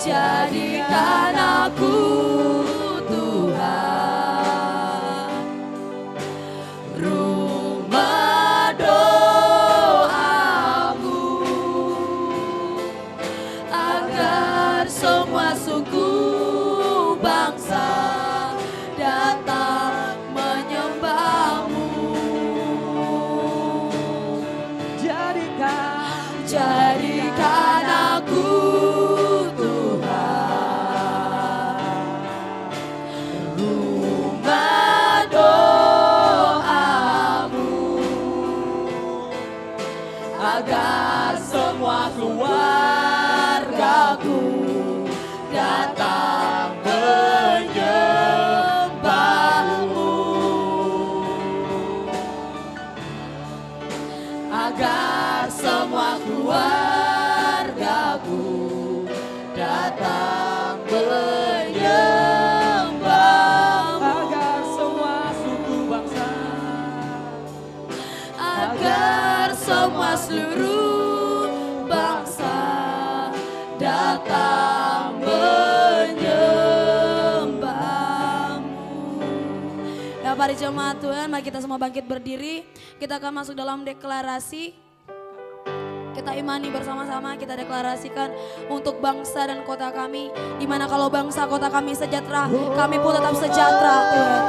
Jadikan aku Tuhan rumah doamu, agar semua suku bangsa datang menyembahmu. Jadikan aku Tuhan rumah doamu, agar semua keluargaku datang menyembahmu, agar semua keluargaku datang menyembahmu, agar semua suku bangsa, agar semua seluruh bangsa datang menyembahmu. Ya, para jemaat Tuhan, mari kita semua bangkit berdiri. Kita akan masuk dalam deklarasi. Kita imani bersama-sama, kita deklarasikan untuk bangsa dan kota kami. Dimana kalau bangsa kota kami sejahtera, kami pun tetap sejahtera Tuhan.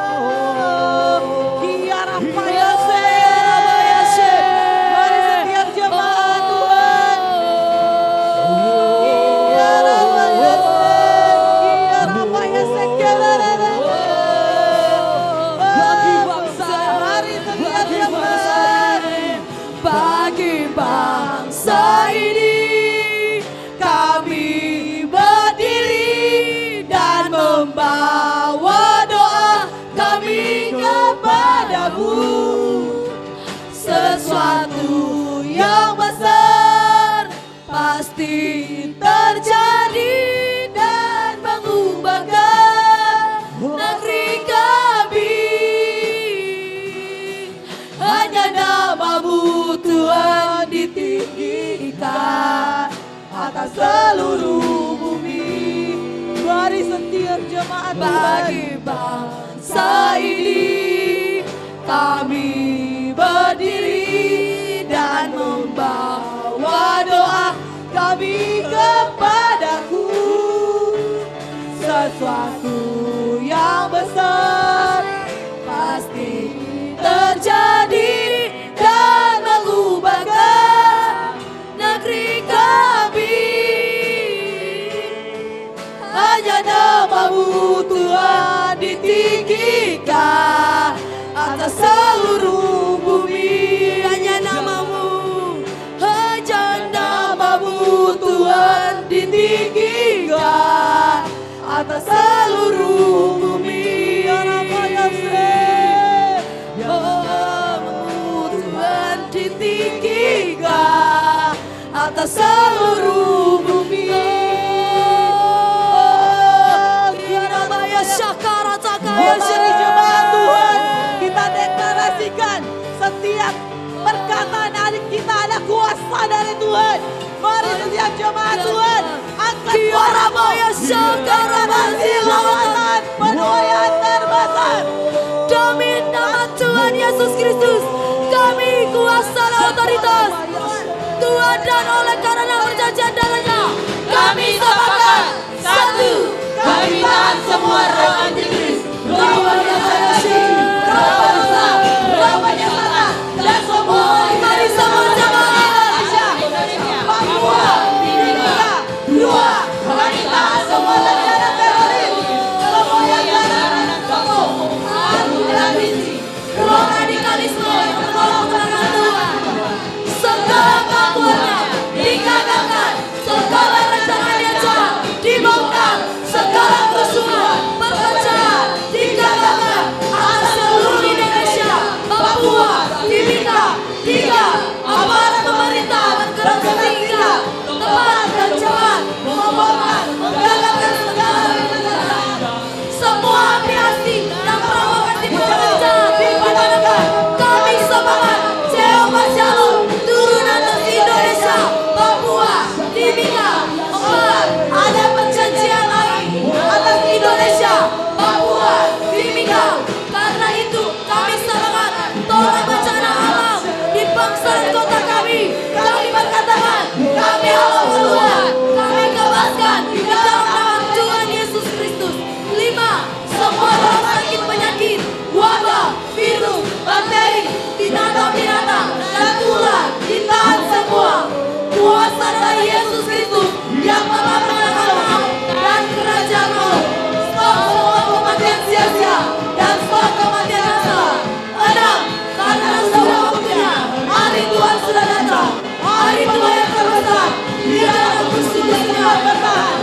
Mari setiap jemaat Tuhan seluruh bumi. Mari setiap jemaat Bagi bangsa ini kami berdiri dan membawa doa kami kepadaku, sesuatu yang besar pasti terjadi dan mengubahkan negeri kami. hanya namamu Tuhan ditinggikan atas seluruh bumi. Hanya namamu, hanya Namamu Tuhan ditinggikan atas seluruh bumi. namamu Tuhan Ditinggikan atas seluruh bumi. Kirabaya syakara takaya Mari jemaat Tuhan, kita deklarasikan setiap perkataan dari kita ada kuasa dari Tuhan. Mari setiap jemaat Tuhan angkat suaramu. Kirabaya syakara Lawatan penuh yang terbesar. Demi nama Tuhan Yesus Kristus, kami kuasa dan otoritas Tuhan, dan oleh karena perjanjian darahnya kami sepakat satu, Kami tahan semua roh antikris, roh organisasi, roh bangsa, roh penyesatan, dan semua mari semua jemaat Indonesia, Papua, Timika, dua. Kami tahan semua rencana teroris, semua yang dan kampung, anti-radikalisme, roh radikalisme yang menolak kebenaran Tuhan, segala kekuatan digagalkan, segala rencana dia jahat dibongkar, segala kerusuhan pekerjaan digagalkan atas seluruh Indonesia, Papua, Timika, tiga aparat pemerintah bergerak sehingga tepat dan cepat membongkar, menggagalkan segala rencana. Semua aspirasi dan provokasi pemerintah dipadamkan. Kami sepakat Jehovah Shalom turun atas Indonesia, Papua, Timika. Empat, ada perjanjian lain atas Indonesia, Papua, Timika. Karena itu kami sepakat tolak bencana alam di bangsa dan kota kami. Kami berkatakan kami halau keluar, kami bebaskan di dalam nama Tuhan Yesus Kristus. Lima, semua roh sakit penyakit, wabah, virus, bakteri, binatang-binatang, dan ular ditahan semua. Kuasa dari Yesus Kristus yang telah mengalahkan maut dan kerajaan maut. Stop semua kematian sia-sia dan stop kematian yang salah. Enam, karena sudah waktunya, hari Tuhan sudah datang, hari Tuhan yang terbesar. Dia akan bersungguh-sungguh bertahan.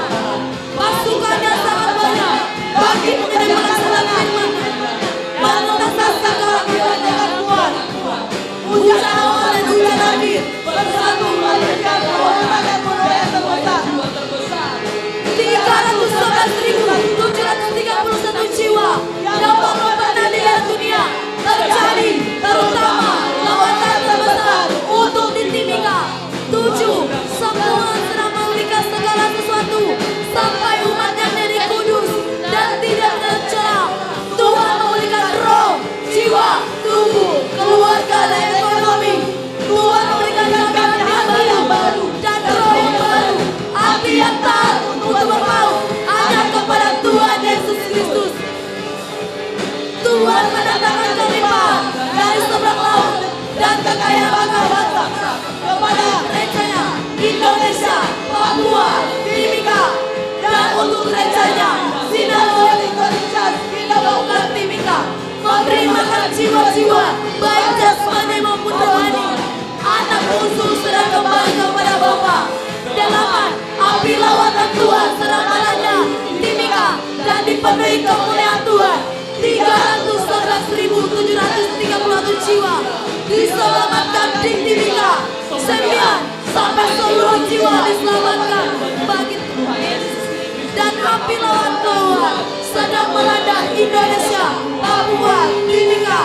Pasukannya sangat banyak bagi mengenai melaksanakan firman-Nya. Menuntaskan segala kebenaran Tuhan. Hujan awal dan hujan akhir bersatu melahirkan kekuatan dan penuh yang terbesar. 311.731 jiwa yang mengorbankan di dunia terjadi, terutama lawatan terbesar untuk di Timika. 7, semua sedang memulihkan segala sesuatu sampai umatnya menjadi kudus dan tidak tercela. Tuhan memulihkan roh, jiwa, tubuh, keluarga, dan ekonomi. Tuhan memberikan kekuatan yang baru dan roh yang baru. Hati yang taat untuk berpaut hanya kepada Tuhan Yesus Kristus. Tuhan mendatangkan kelimpahan dari seberang laut dan kekayaan bangsa kepada gerejanya Indonesia, Papua, Timika, dan untuk gerejanya Sinar Indonesia, Timika, Timika, memberi makan jiwa-jiwa baik jasmani maupun rohani. Anak musuh sedang kembali kepada Bapa. 8, api lawatan Tuhan sedang melanda Timika dan dipenuhi kemuliaan Tuhan. 311.731 jiwa diselamatkan di Timika. 9, sampai seluruh jiwa diselamatkan bagi Tuhan. Dan api lawan Tuhan sedang melanda Indonesia, Papua, Timika.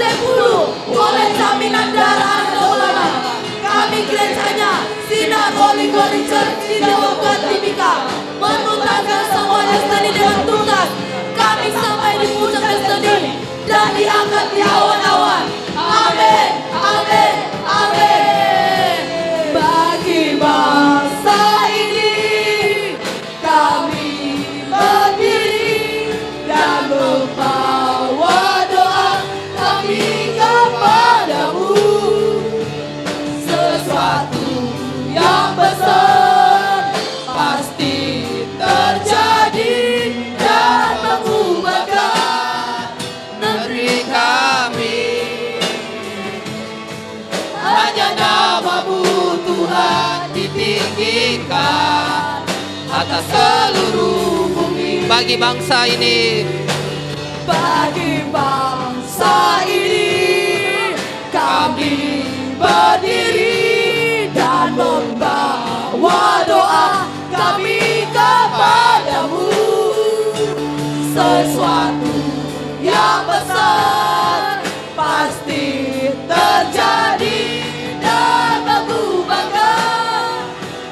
10, oleh jaminan darah ulama kami gerejanya Sinar Holy Glory Church di Dewa Timika menuntaskan semua destiny dengan tuntas. Kami sampai di puncak destiny dan diangkat di awan-awan. Amin, amin, amin. Bagi bangsa ini kami berdiri dan membawa doa kami kepadamu. Sesuatu yang besar pasti terjadi dan mengubahkan negeri kami. Hanya namamu Tuhan ditinggikan atas seluruh bumi. Bagi bangsa ini, bagi bangsa ini kami berdiri dan membawa doa kami kepadamu. Sesuatu yang besar pasti terjadi dan mengubahkan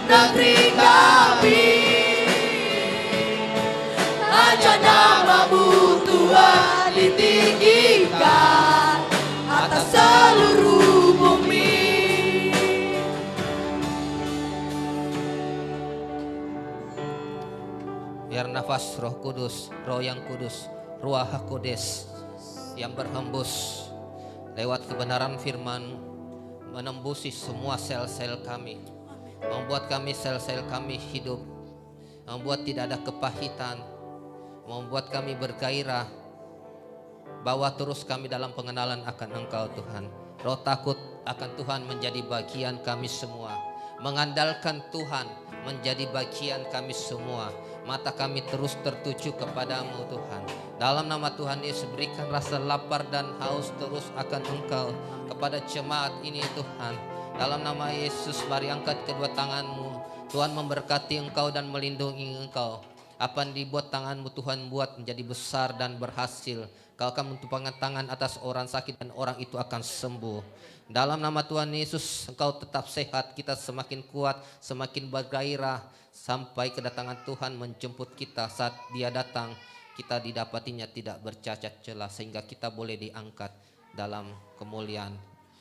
negeri kami. Hanya namamu Tuhan ditinggikan atas seluruh bumi. biar nafas Roh Kudus, Roh yang kudus, Ruah HaKodes yang berhembus lewat kebenaran firman menembusi semua sel-sel kami, membuat kami sel-sel kami hidup, membuat tidak ada kepahitan, membuat kami bergairah, bawa terus kami dalam pengenalan akan Engkau Tuhan. Roh takut akan Tuhan menjadi bagian kami semua, mengandalkan Tuhan menjadi bagian kami semua. Mata kami terus tertuju kepadamu Tuhan. Dalam nama Tuhan Yesus berikan rasa lapar dan haus terus akan Engkau kepada jemaat ini Tuhan. Dalam nama Yesus mari angkat kedua tanganmu. Tuhan memberkati Engkau dan melindungi Engkau. Apa yang dibuat tanganmu Tuhan buat menjadi besar dan berhasil. Kau akan mentumpangkan tangan atas orang sakit dan orang itu akan sembuh. Dalam nama Tuhan Yesus Engkau tetap sehat, kita semakin kuat, semakin bergairah sampai kedatangan Tuhan menjemput kita. Saat Dia datang kita didapatinya tidak bercacat celah sehingga kita boleh diangkat dalam kemuliaan.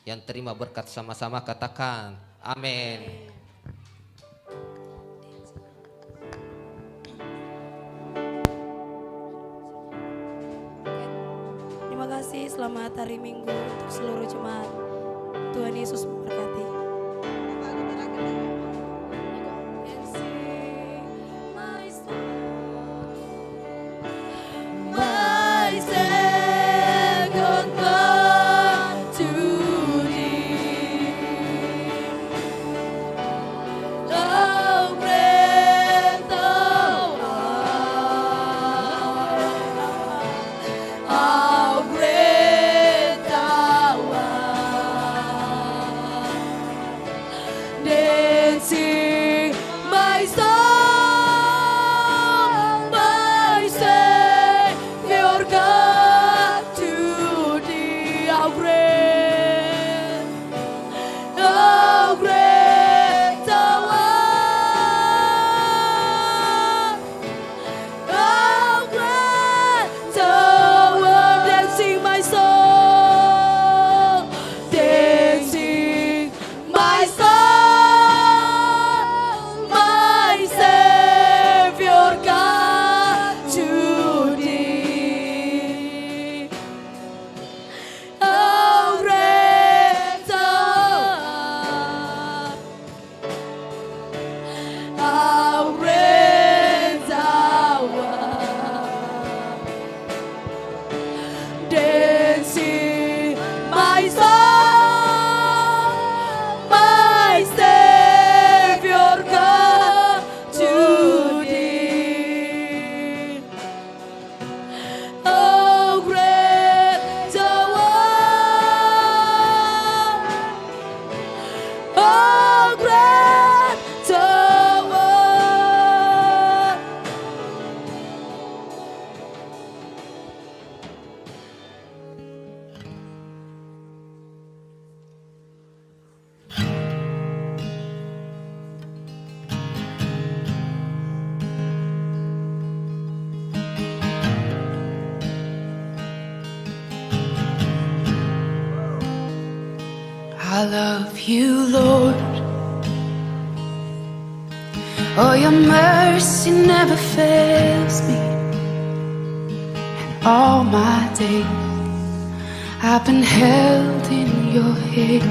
Yang terima berkat sama-sama katakan amin. Terima kasih, selamat hari Minggu untuk seluruh jemaat. Tuhan Yesus memberkati. My second birth to thee. How great thou art. How great thou art. I love you, Lord. Oh, your mercy never fails me. And all my days I've been held in your hand.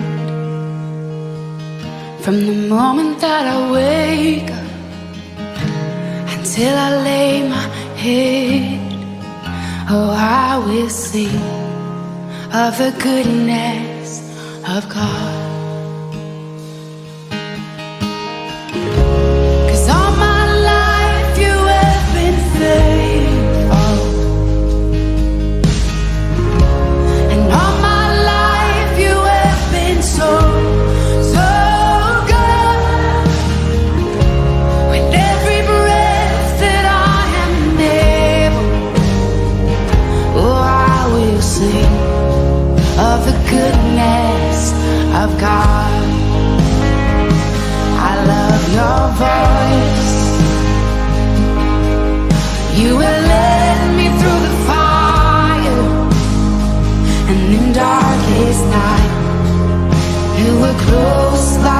From the moment that I wake up until I lay my head, oh, I will sing of the goodness of God. 'Cause all my life you have been faithful, and all my life you have been so, so good. With every breath that I am able, oh, I will sing of the goodness of God. I love your voice. You will lead me through the fire, and in darkest night you were close like